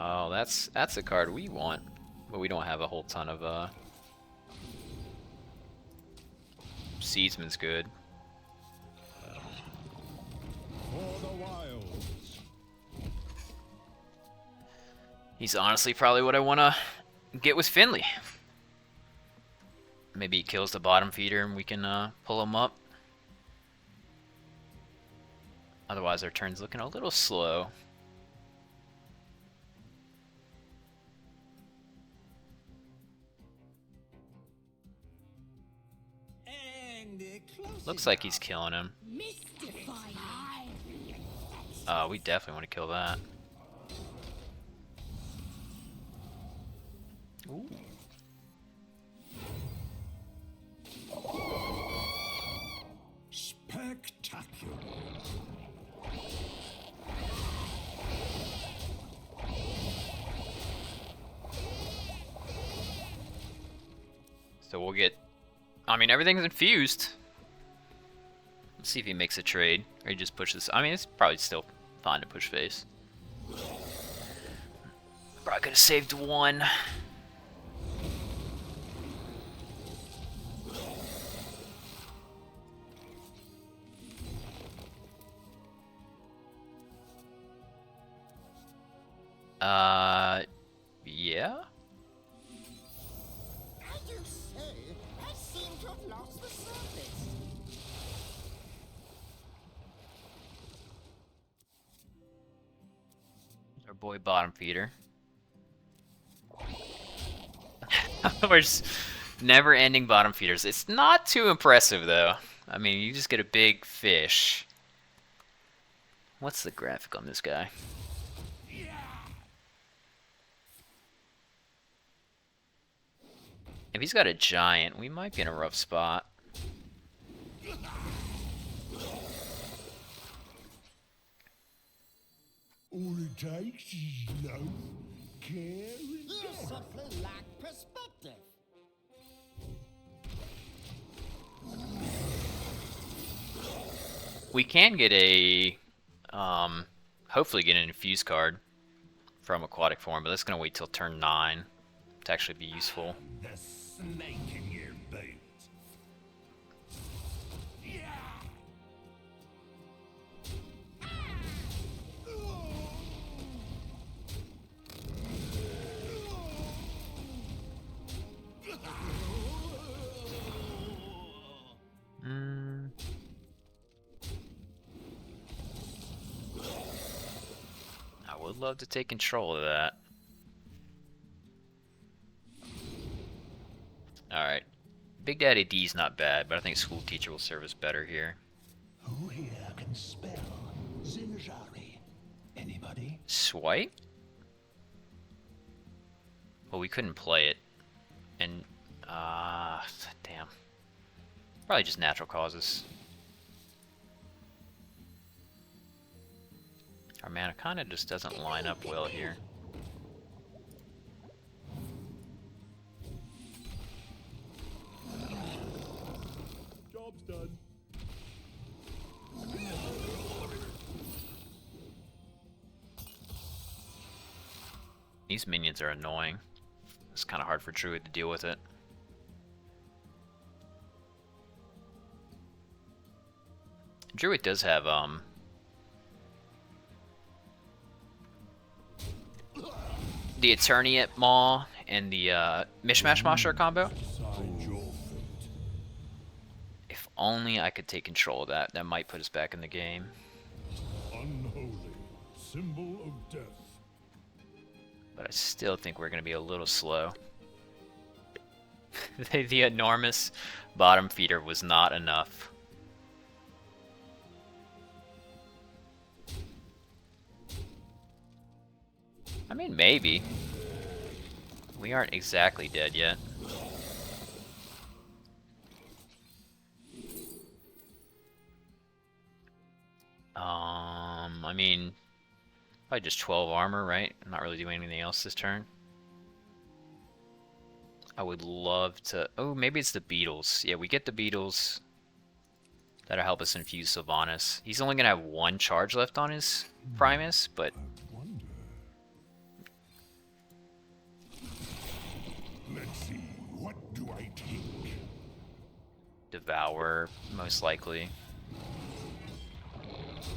Oh, that's a card we want, but we don't have a whole ton of Seedsman's good. For the wilds. He's honestly probably what I want to get with Finley. Maybe he kills the Bottomfeeder and we can pull him up. Otherwise our turn's looking a little slow. Looks like he's killing him. Mystifying. Oh, we definitely want to kill that. Ooh. Spectacular. So we'll get... I mean, everything's infused. Let's see if he makes a trade. Or he just pushes... I mean, it's probably still fine to push face. Probably could have saved one. Yeah? How do you say? I seem to have lost the surface. Our boy Bottomfeeder. We're just never-ending bottom feeders. It's not too impressive, though. I mean, you just get a big fish. What's the graphic on this guy? If he's got a giant, we might be in a rough spot. All it takes is love, care, and You simply lack perspective. We can get a, hopefully get an infuse card from Aquatic Form, but that's gonna wait till turn 9 to actually be useful. the snake in your boot. I would love to take control of that. Alright. Big Daddy D's not bad, but I think School Teacher will serve us better here. Who here can spell Zinjari? Anybody? Swipe? Well, we couldn't play it. And, damn. Probably just natural causes. Our mana kinda just doesn't line up well here. Job's done. These minions are annoying. It's kinda hard for Druid to deal with it. Druid does have, the Eterniate Maw and the Mishmash Monster combo. Decide your fate. If only I could take control of that. That might put us back in the game. Unholy, symbol of death. But I still think we're going to be a little slow. The enormous bottom feeder was not enough. I mean, maybe. We aren't exactly dead yet. I mean, probably just 12 armor, right? I'm not really doing anything else this turn. I would love to... Oh, maybe it's the beetles. Yeah, we get the beetles. That'll help us infuse Sylvanas. He's only going to have 1 charge left on his Primus, but... Wonder. Let's see, what do I take? Devour, most likely.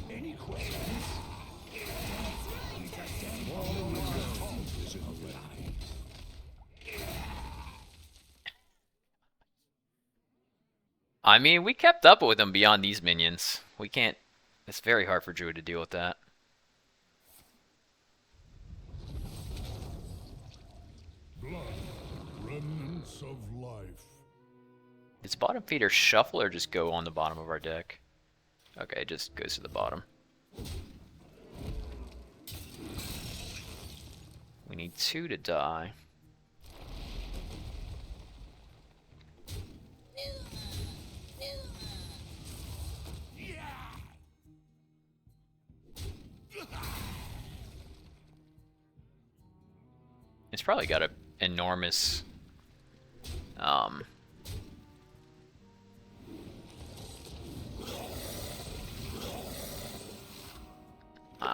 Any questions? I mean, we kept up with them beyond these minions. We can't... It's very hard for Druid to deal with that. Blood, remnants of life. Does bottom feeder shuffle or just go on the bottom of our deck? Okay, it just goes to the bottom. We need 2 to die. It's probably got an enormous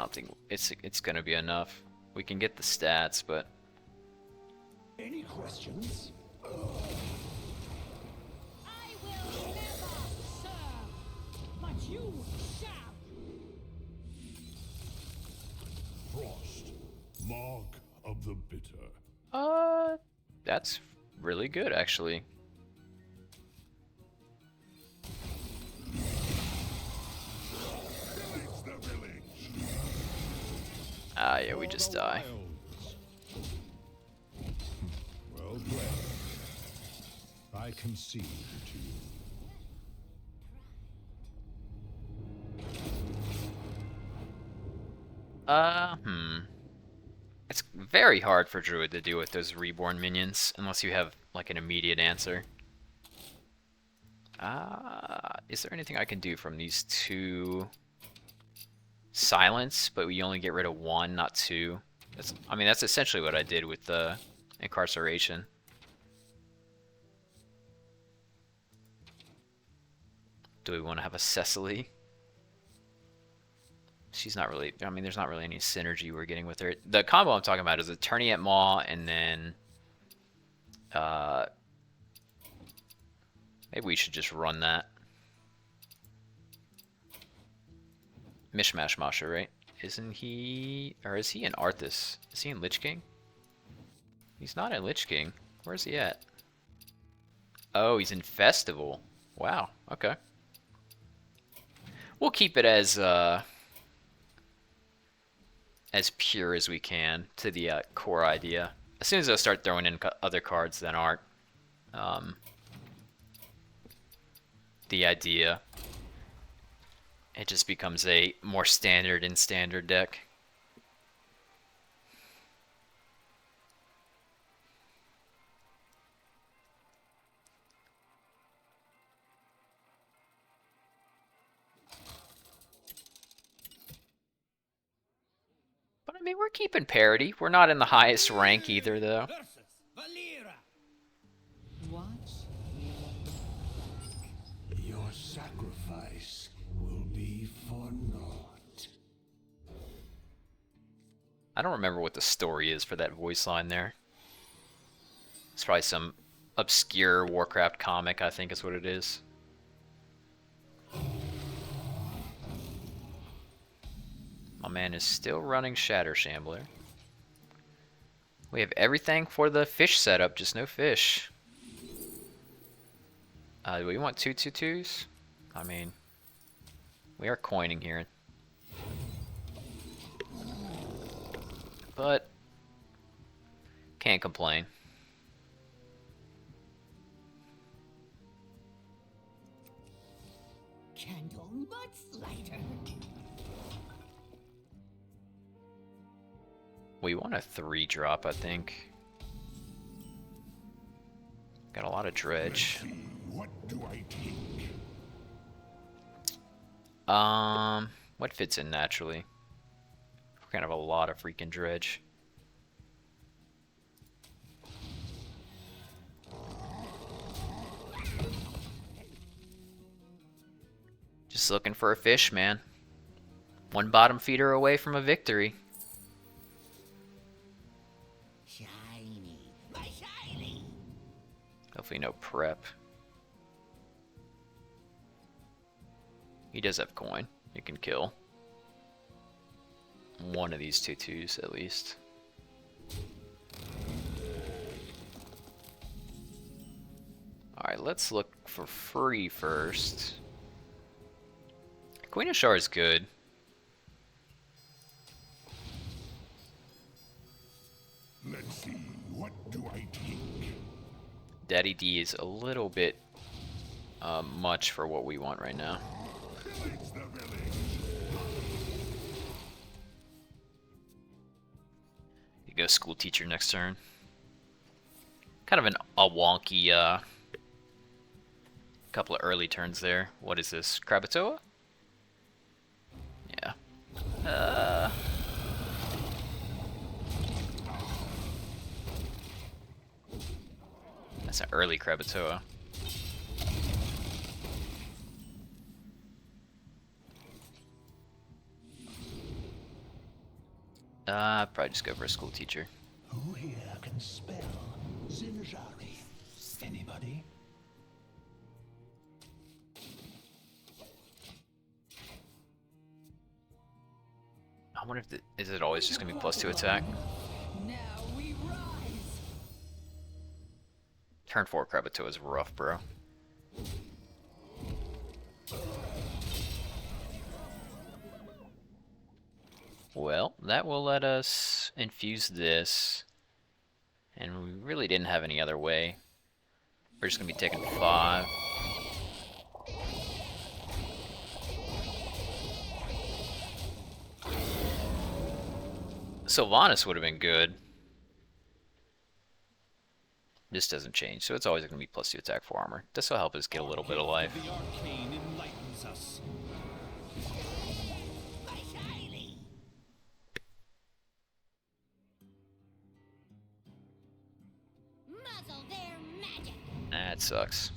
don't think it's gonna be enough. We can get the stats, but Any questions? I will never serve, but you shall. Frost, mark of the bitter. that's really good actually. Pillage the village. Ah, yeah, we just die. Wilds. Well played. I concede to you. It's very hard for Druid to deal with those reborn minions unless you have like an immediate answer. Is there anything I can do from these two? Silence, but we only get rid of one, not two. I mean, that's essentially what I did with the incarceration. Do we want to have a Cecily? She's not really, I mean, there's not really any synergy we're getting with her. The combo I'm talking about is Attorney at Maw and then maybe we should just run that. Mishmash Masha, right? Isn't he, or is he in Arthas? Is he in Lich King? He's not in Lich King. Where's he at? Oh, he's in Festival. Wow, okay. We'll keep it as pure as we can to the core idea. As soon as I start throwing in other cards that aren't the idea, it just becomes a more standard in standard deck. But I mean, we're keeping parity. We're not in the highest rank either, though. Versus Valera. Watch Your sacrifice will be for naught. I don't remember what the story is for that voice line there. It's probably some obscure Warcraft comic, I think is what it is. My man is still running Shatter Shambler. We have everything for the fish setup, just no fish. Do we want 2/2/2s? I mean, we are coining here. But, can't complain. Candle much lighter. We want a 3-drop, I think. Got a lot of dredge. Let's see, what do I take? What fits in naturally? We're kind of a lot of freaking dredge. Just looking for a fish, man. One bottom feeder away from a victory. Shiny, my shiny. Hopefully no prep. He does have coin. He can kill one of these 2/2s at least. Alright, let's look for free first. Queen of Shar is good. Let's see, what do I take? Daddy D is a little bit much for what we want right now. Pillage the village. You go school teacher next turn. Kind of a wonky couple of early turns there. What is this? Krakatoa? Yeah. That's an early Krakatoa. Probably just go for a school teacher. Who here can spell Zinjari? Anybody? I wonder if is it always just gonna be +2 attack? Now we rise. Turn 4 Krebito is rough, bro. Well, that will let us infuse this. And we really didn't have any other way. We're just gonna be taking 5. Sylvanas would have been good. This doesn't change, so it's always going to be +2 attack for armor. This will help us get a little bit of life. The arcane enlightens us. Muzzle their magic. That sucks.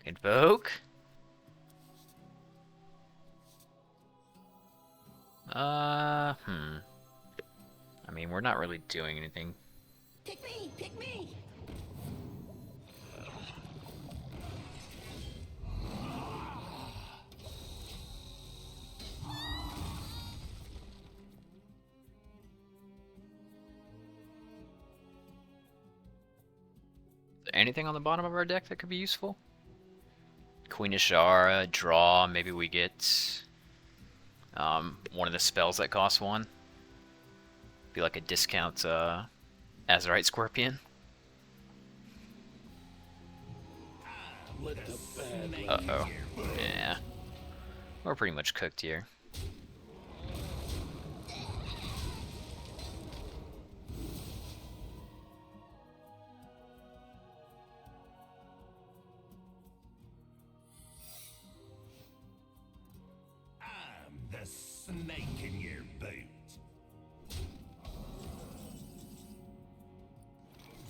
Invoke. I mean, we're not really doing anything. Pick me, pick me. Is there anything on the bottom of our deck that could be useful? Queen Ashara, draw, maybe we get one of the spells that costs 1. Be like a discount Azurite Scorpion. Uh-oh. Yeah. We're pretty much cooked here. I'm the snake in your boot.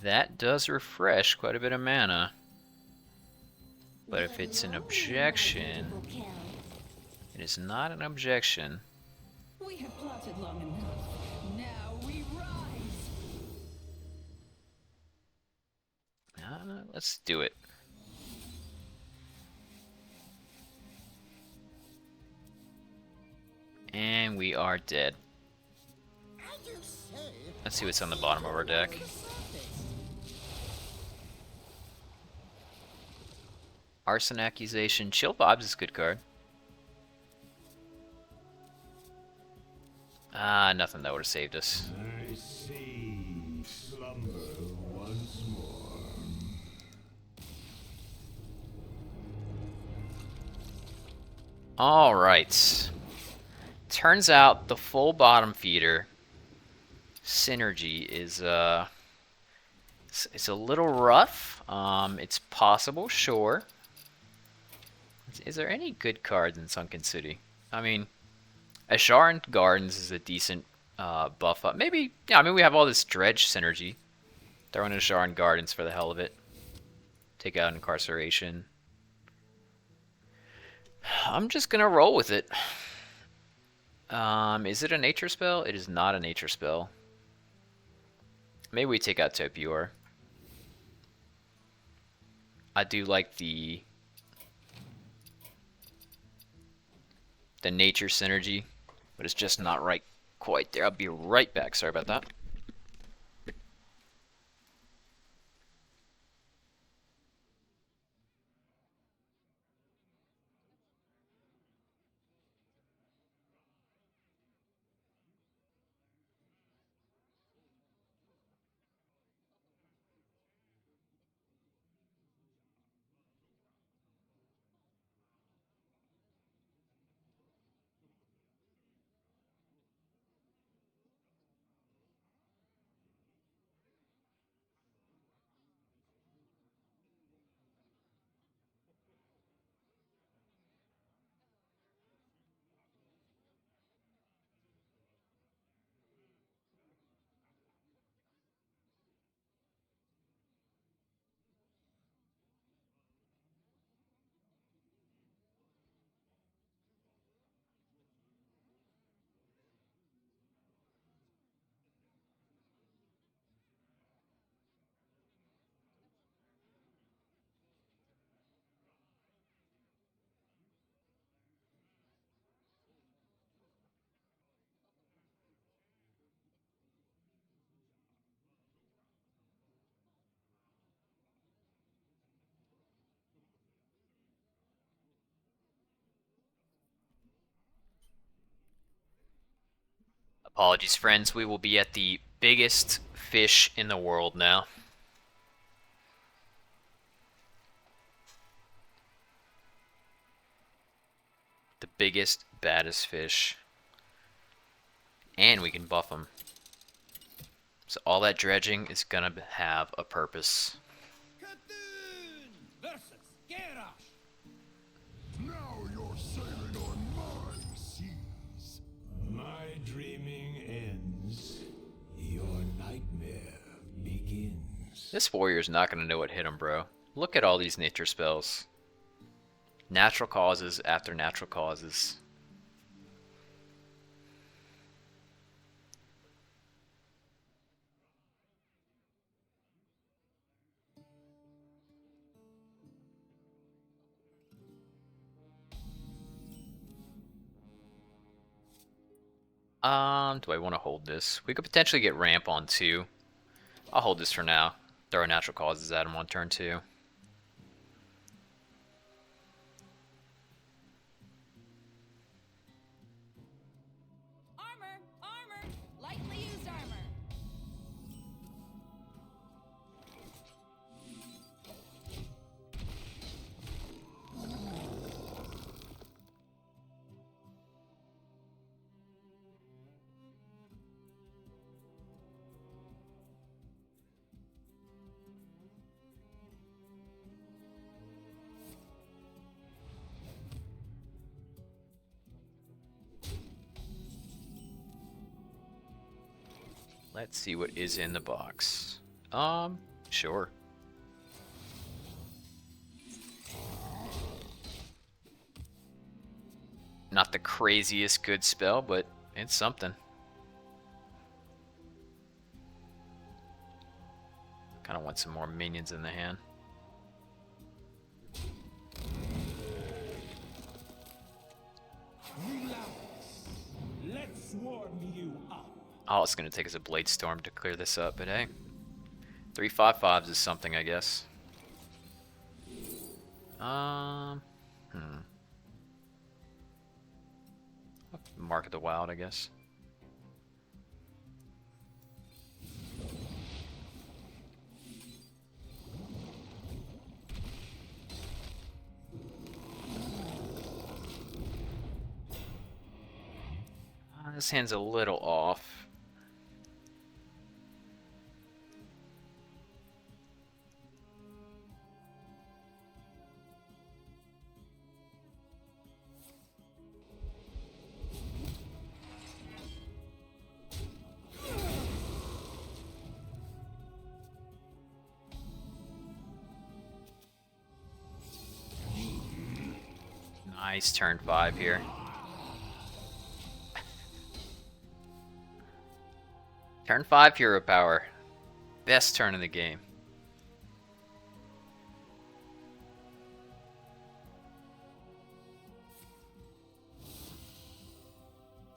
That does refresh quite a bit of mana. But if it's an objection, it is not an objection. We have plotted long enough. Now we rise. Let's do it. And we are dead. Let's see what's on the bottom of our deck. Arson Accusation. Chill Vibes is a good card. Nothing that would have saved us. I see slumber once more. Alright. Turns out the full Bottomfeeder synergy is it's a little rough. It's possible, sure. Is there any good cards in Sunken City? I mean, Asharan Gardens is a decent buff up. Maybe, yeah, I mean, we have all this Dredge synergy. Throw in Asharan Gardens for the hell of it. Take out Incarceration. I'm just gonna roll with it. Is it a nature spell? It is not a nature spell. Maybe we take out Topior. I do like the nature synergy, but it's just not right quite there. I'll be right back. Sorry about that. Apologies, friends. We will be at the biggest fish in the world now. The biggest, baddest fish. And we can buff them. So all that dredging is gonna have a purpose. Cartoon versus Garrosh. Now you're sailing on my seas. My dreaming ends. Your nightmare begins. This warrior's not gonna know what hit him, bro. Look at all these nature spells. Natural causes after natural causes. Do I want to hold this? We could potentially get ramp on 2. I'll hold this for now. Throw natural causes at him on turn 2. Armor! Armor! Lightly used armor. Let's see what is in the box. Sure. Not the craziest good spell, but it's something. Kind of want some more minions in the hand. Relax. Let's warm you up. All it's going to take is a Blade Storm to clear this up, but hey. 3/5/5s is something, I guess. Mark of the Wild, I guess. This hand's a little off. Nice turn 5 here. Turn 5 hero power. Best turn in the game.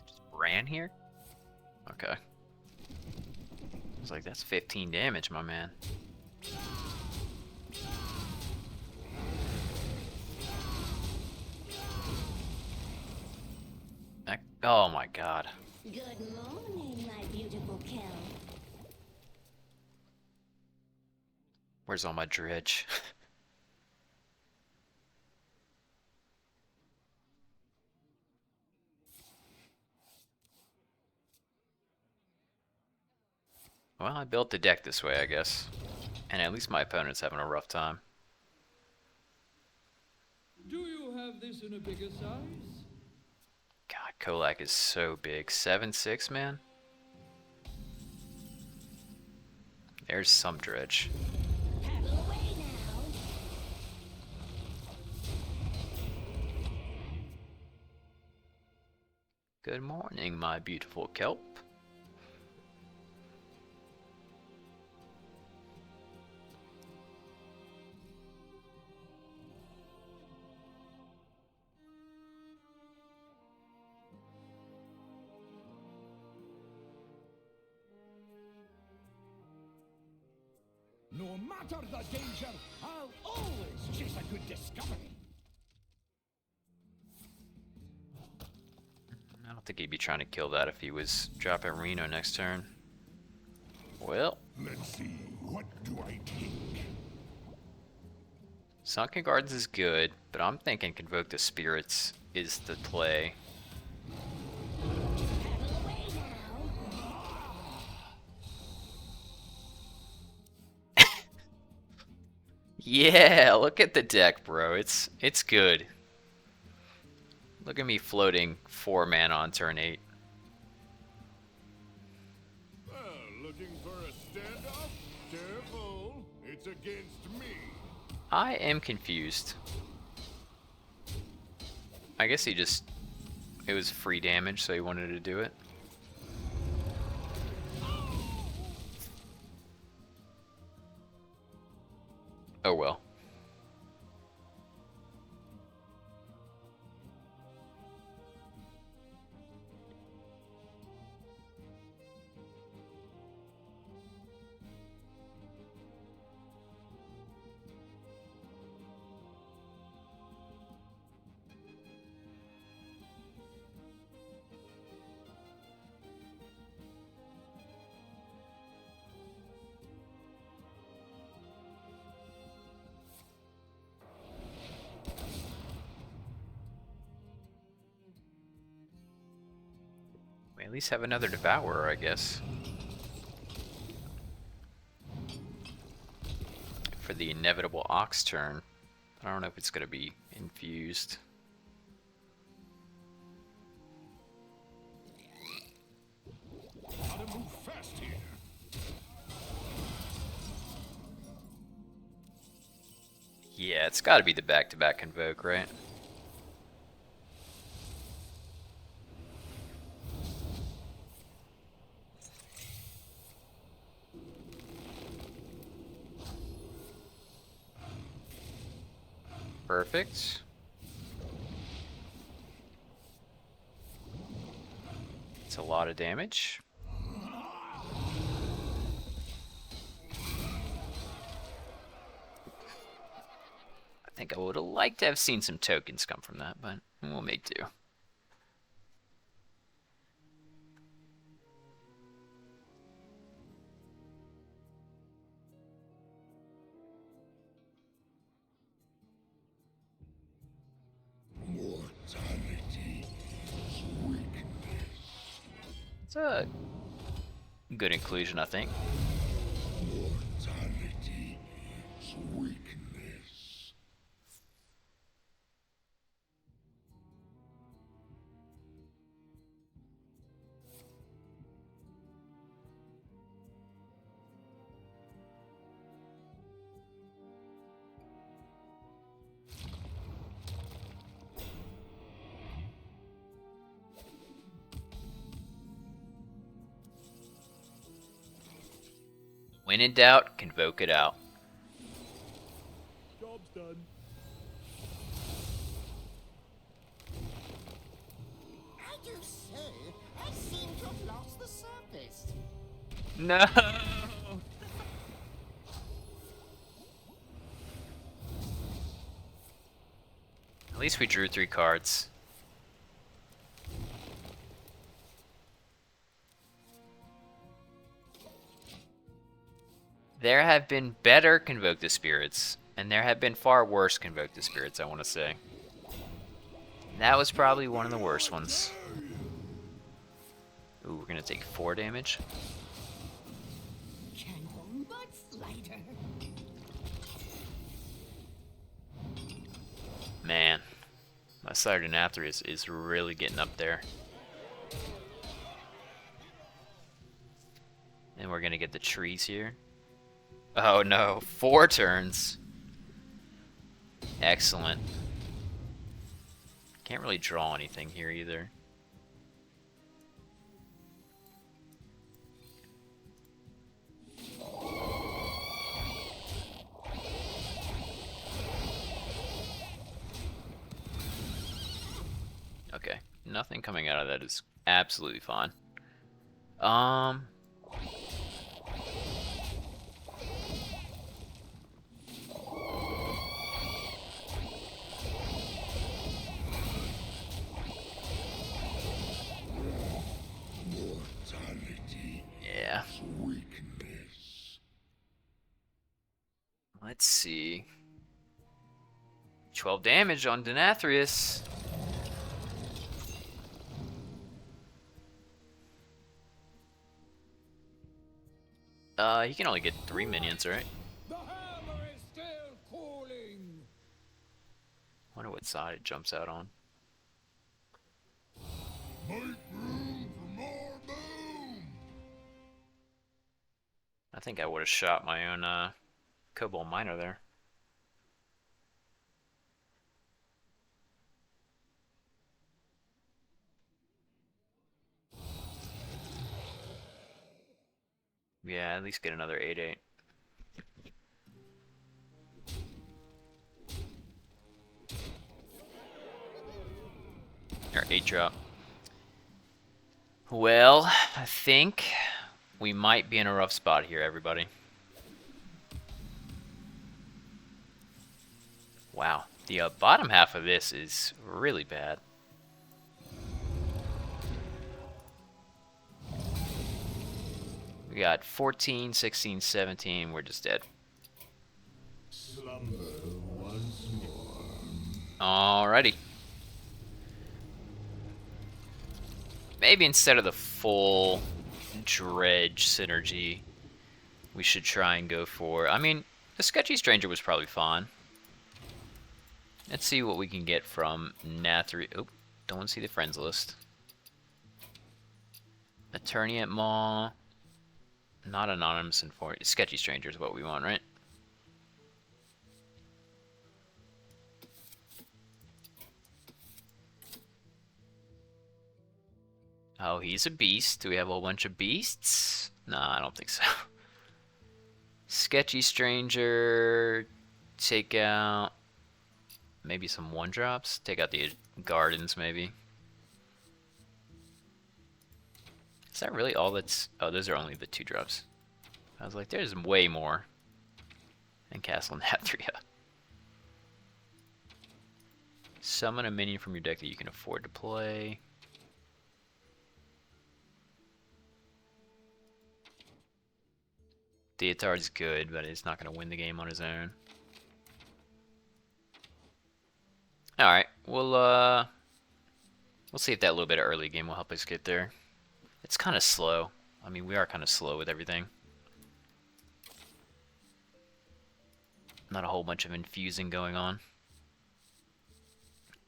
Just ran here? Okay. I was like, that's 15 damage, my man. Oh my god. Good morning, my beautiful kelp. Where's all my dredge? Well, I built the deck this way, I guess. And at least my opponent's having a rough time. Do you have this in a bigger size? God, Kolak is so big. 7/6, man. There's some dredge. Paddle away now. Good morning, my beautiful kelp. No matter the danger, I'll always chase a good discovery. don't think he'd be trying to kill that if he was dropping Reno next turn. Well, Let's see, what do I take? Sunken Gardens is good, but I'm thinking Convoke the Spirits is the play. Yeah, look at the deck, bro. It's good. Look at me floating 4 mana on turn 8. Looking for a standoff? Careful, it's against me. I am confused. I guess it was free damage, so he wanted to do it. Oh well. We at least have another Devourer, I guess. For the inevitable Ox turn. I don't know if it's going to be infused. Gotta move fast here. Yeah, it's got to be the back-to-back Convoke, right? Perfect. It's a lot of damage. I think I would have liked to have seen some tokens come from that, but we'll make do. Mortality, weakness. It's a good inclusion, I think. Mortality, weakness. When in doubt, convoke it out. Job's done. I do say, I seem to have lost the surface. No. At least we drew 3 cards. There have been better Convoke the Spirits, and there have been far worse Convoke the Spirits, I want to say. That was probably one of the worst ones. Ooh, we're gonna take 4 damage. Can but lighter. Man, my Sire Nathria is really getting up there. And we're gonna get the trees here. Oh no, 4 turns. Excellent. Can't really draw anything here either. Okay, nothing coming out of that is absolutely fine. Let's see. 12 damage on Nathria's. He can only get 3 minions, right? The hammer is still cooling. Wonder what side it jumps out on. Make room for more boom! I think I would have shot my own Cobalt Miner there. Yeah, at least get another 8/8. Or 8 drop. Well, I think we might be in a rough spot here, everybody. Wow, the bottom half of this is really bad. We got 14, 16, 17, we're just dead. Slumber once more. Alrighty. Maybe instead of the full dredge synergy, we should try and go for... I mean, the Sketchy Stranger was probably fine. Let's see what we can get from Nathria. Oh, don't want to see the friends list. Attorney at Maw. Not anonymous informant. Sketchy Stranger is what we want, right? Oh, he's a beast. Do we have a whole bunch of beasts? Nah, I don't think so. Sketchy Stranger. Take out maybe some 1-drops. Take out the gardens, maybe. Is that really all that's... Oh, those are only the 2-drops. I was like, there's way more in Castle Nathria. Summon a minion from your deck that you can afford to play. Theotard's good, but he's not going to win the game on his own. Alright, we'll see if that little bit of early game will help us get there. It's kind of slow. I mean, we are kind of slow with everything. Not a whole bunch of infusing going on.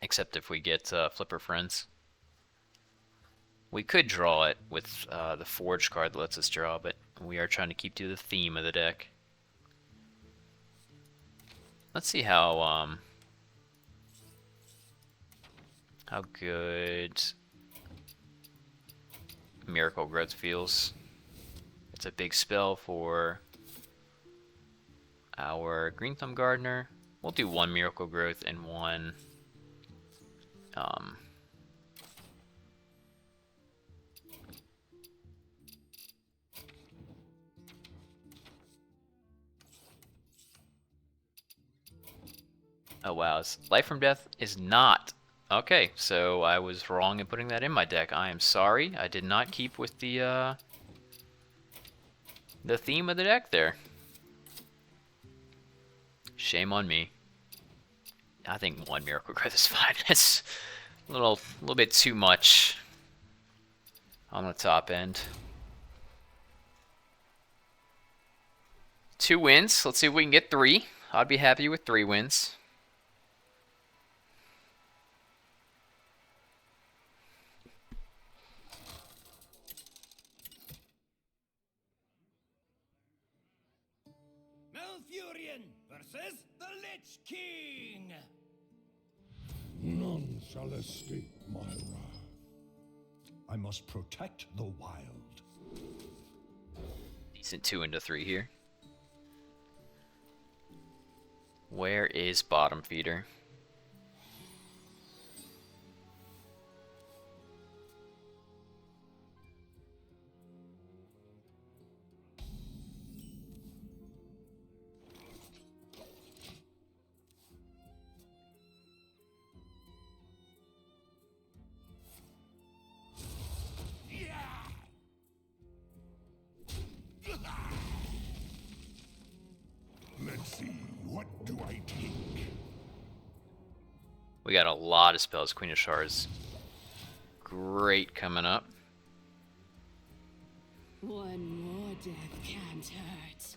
Except if we get Flipper Friends. We could draw it with the Forge card that lets us draw, but we are trying to keep to the theme of the deck. Let's see how good Miracle Growth feels. It's a big spell for our Green Thumb Gardener. We'll do 1 Miracle Growth and 1 oh wow, Life from Death is not. Okay, so I was wrong in putting that in my deck. I am sorry. I did not keep with the theme of the deck there. Shame on me. I think 1 Miracle Growth is fine. It's a little bit too much on the top end. 2 wins. Let's see if we can get 3. I'd be happy with 3 wins. Malfurion versus the Lich King. None shall escape my wrath. I must protect the wild. Decent 2 into 3 here. Where is Bottomfeeder? Let Let's see, what do I take? We got a lot of spells. Queen of Shards. Great coming up. One more death can't hurt.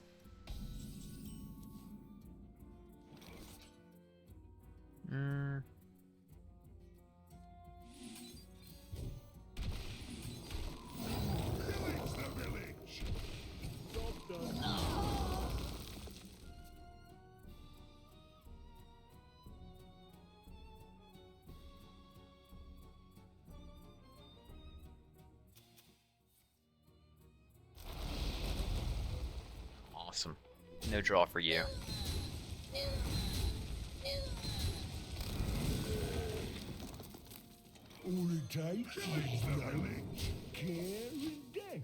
Pillage the village. Awesome. No draw for you. All it takes is knowledge, care, and death.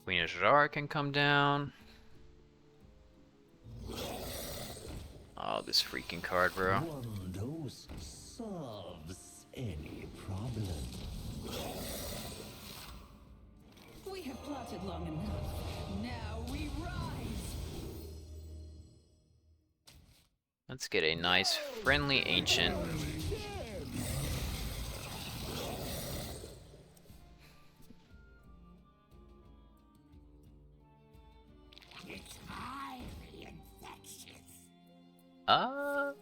Queen of Shards can come down. Oh, this freaking card, bro. One dose solves any problem. We have plotted long enough. Now we rise. Let's get a nice, friendly ancient. It's highly infectious. Oh,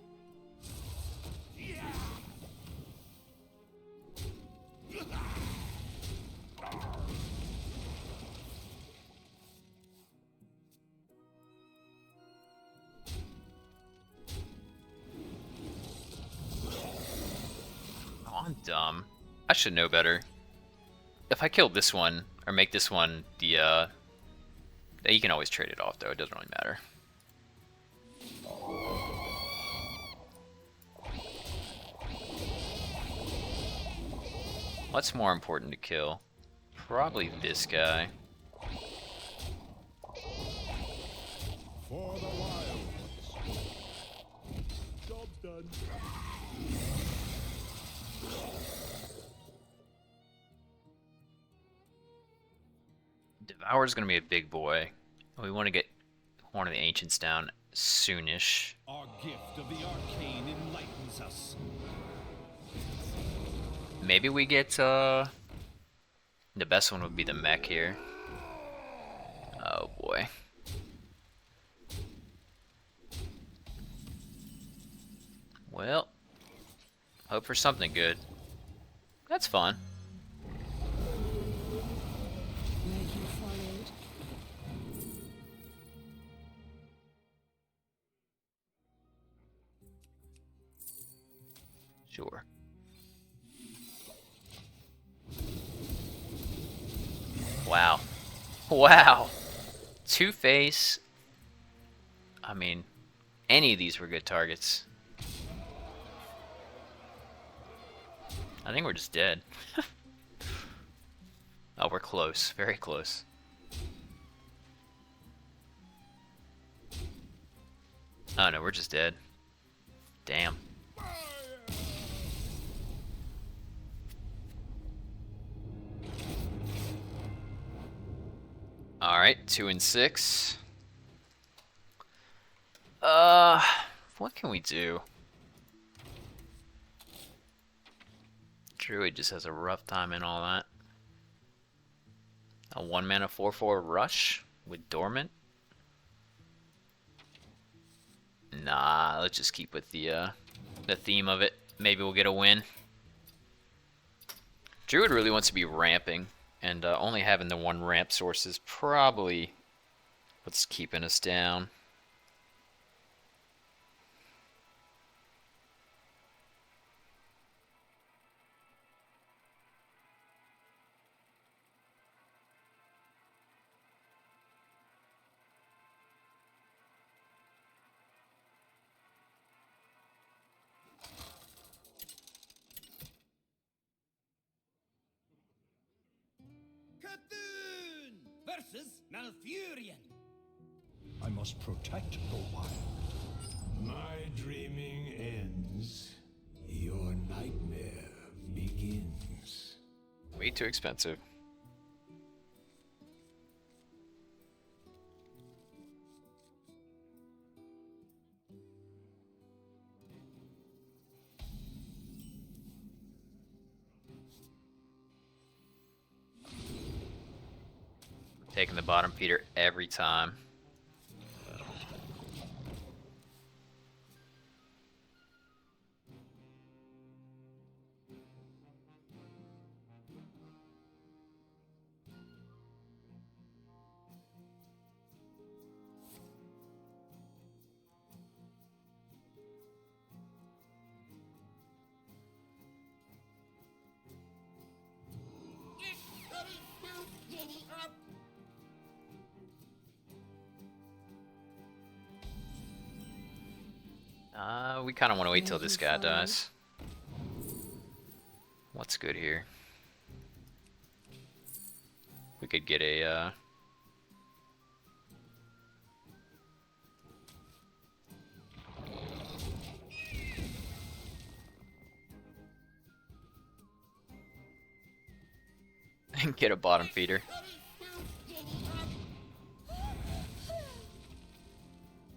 I'm dumb. I should know better. If I kill this one, or make this one the, you can always trade it off, though. It doesn't really matter. What's more important to kill? Probably this guy. For the wilds. Job's done. Devour's gonna be a big boy. We want to get one of the ancients down soonish. Our gift of the arcane enlightens us. Maybe we get the best one would be the mech here. Oh boy. Well, hope for something good. That's fun. Like you followed. Sure. Wow. Wow. Two-Face. I mean, any of these were good targets. I think we're just dead. Oh, we're close. Very close. Oh no, we're just dead. Damn. Alright, 2 and 6. What can we do? Druid just has a rough time and all that. A 1-mana 4/4 rush with Dormant. Nah, let's just keep with the theme of it. Maybe we'll get a win. Druid really wants to be ramping, and only having the one ramp source is probably what's keeping us down. Cthulhu versus Malfurion. I must protect the wild. My dreaming ends. Your nightmare begins. Way too expensive. Taking the bottom feeder every time. We kind of want to wait till this guy dies. What's good here? We could get a, get a bottom feeder.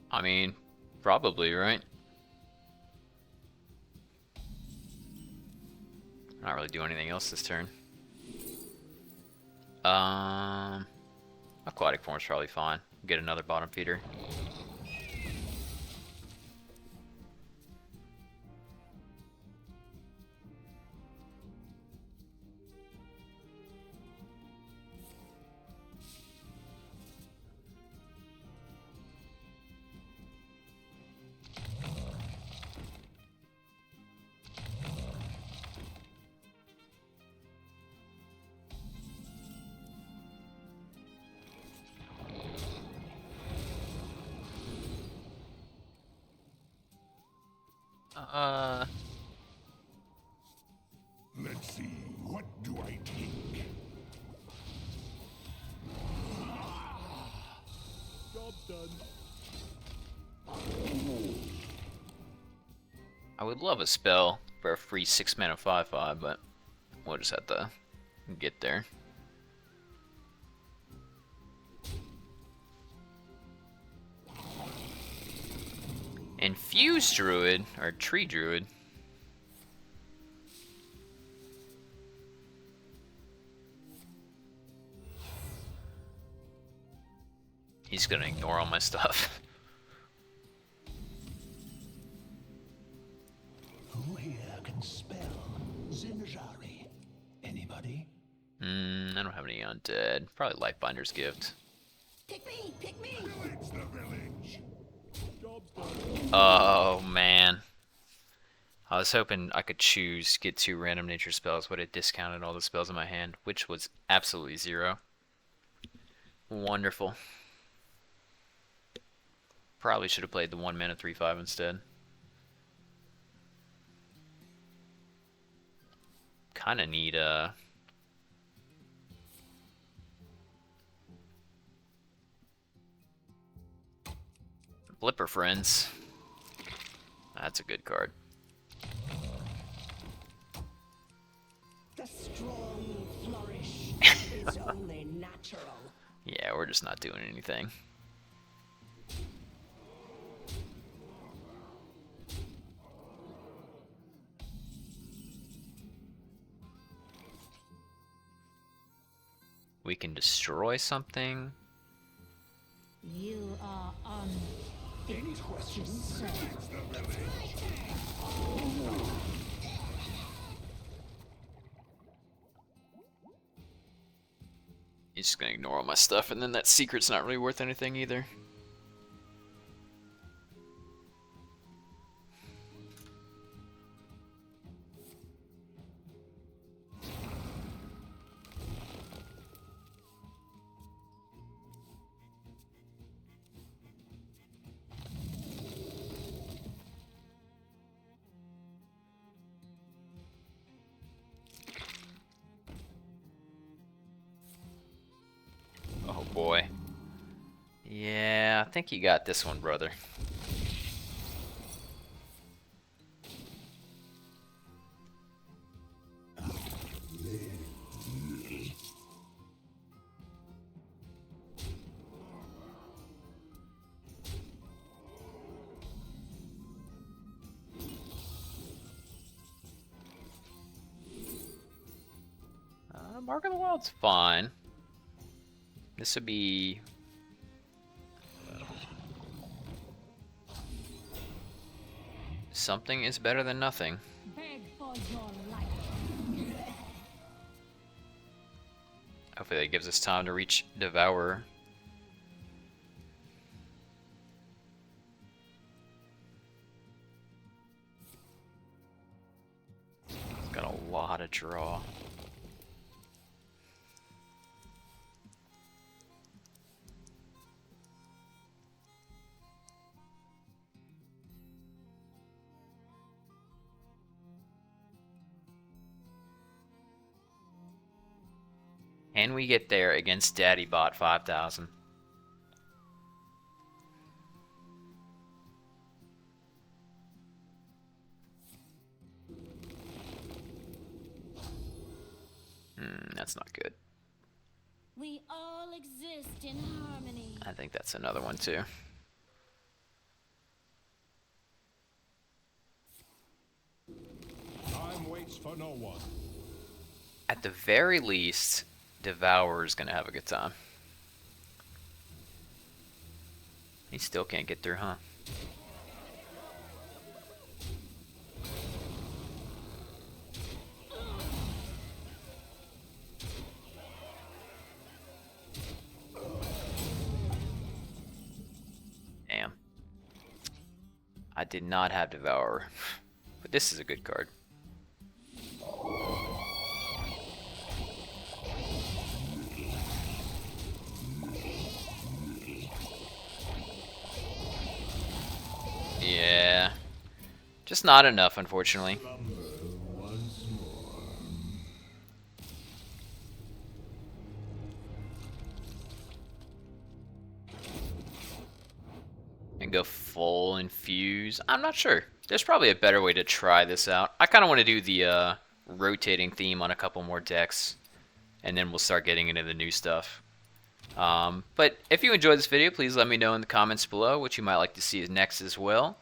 I mean, probably, right? Not really do anything else this turn. Aquatic Form's probably fine. Get another bottom feeder. Let's see, what do I take? Job's done. I would love a spell for a free 6-mana 5/5, but we'll just have to get there. Infused Druid, or Tree Druid. He's gonna ignore all my stuff. Who here can spell Zinjari? Anybody? I don't have any undead. Probably Lightbinder's Gift. Pick me! Pick me! Pillage the village! Job's done. Oh man. I was hoping I could choose get 2 random nature spells, but it discounted all the spells in my hand, which was absolutely 0. Wonderful. Probably should have played the 1-mana 3/5 instead. Kinda need Blipper Friends. That's a good card. The strong flourish is only natural. Yeah, we're just not doing anything. We can destroy something. You are on. Any questions? He's just gonna ignore all my stuff, and then that secret's not really worth anything either. Oh boy. Yeah, I think you got this one, brother. Mark of the Wild's fine. This would be... Something is better than nothing. Beg for your life. Hopefully that gives us time to reach Devourer. Got a lot of draw. Can we get there against Daddy Bot 5000? That's not good. We all exist in harmony. I think that's another one too. Time waits for no one. At the very least, Devourer's gonna have a good time. He still can't get through, huh? Damn. I did not have Devourer, but this is a good card. Yeah, just not enough, unfortunately. And go full infuse. I'm not sure. There's probably a better way to try this out. I kind of want to do the rotating theme on a couple more decks, and then we'll start getting into the new stuff. But if you enjoyed this video, please let me know in the comments below what you might like to see next as well.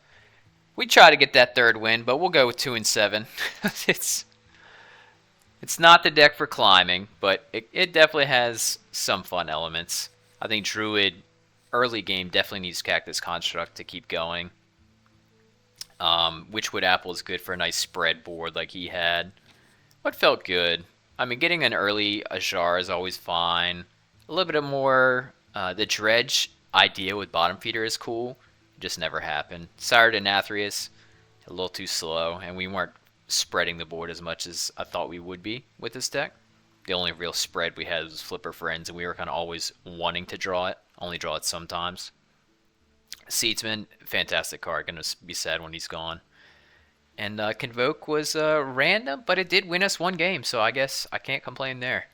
We try to get that third win, but we'll go with 2 and 7. It's not the deck for climbing, but it definitely has some fun elements. I think Druid early game definitely needs Cactus Construct to keep going. Witchwood Apple is good for a nice spread board like he had. But felt good. I mean, getting an early Ajar is always fine. A little bit more, the Dredge idea with Bottomfeeder is cool. Just never happened. Sire to Nathria's a little too slow, and we weren't spreading the board as much as I thought we would be with this deck. The only real spread we had was Flipper Friends, and we were kind of always wanting to draw it. Only draw it sometimes. Seedsman, fantastic card. Gonna be sad when he's gone. And Convoke was random, but it did win us one game, so I guess I can't complain there.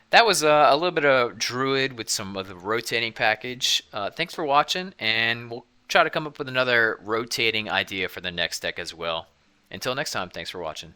That was a little bit of Druid with some of the rotating package. Thanks for watching, and we'll try to come up with another rotating idea for the next deck as well. Until next time, thanks for watching.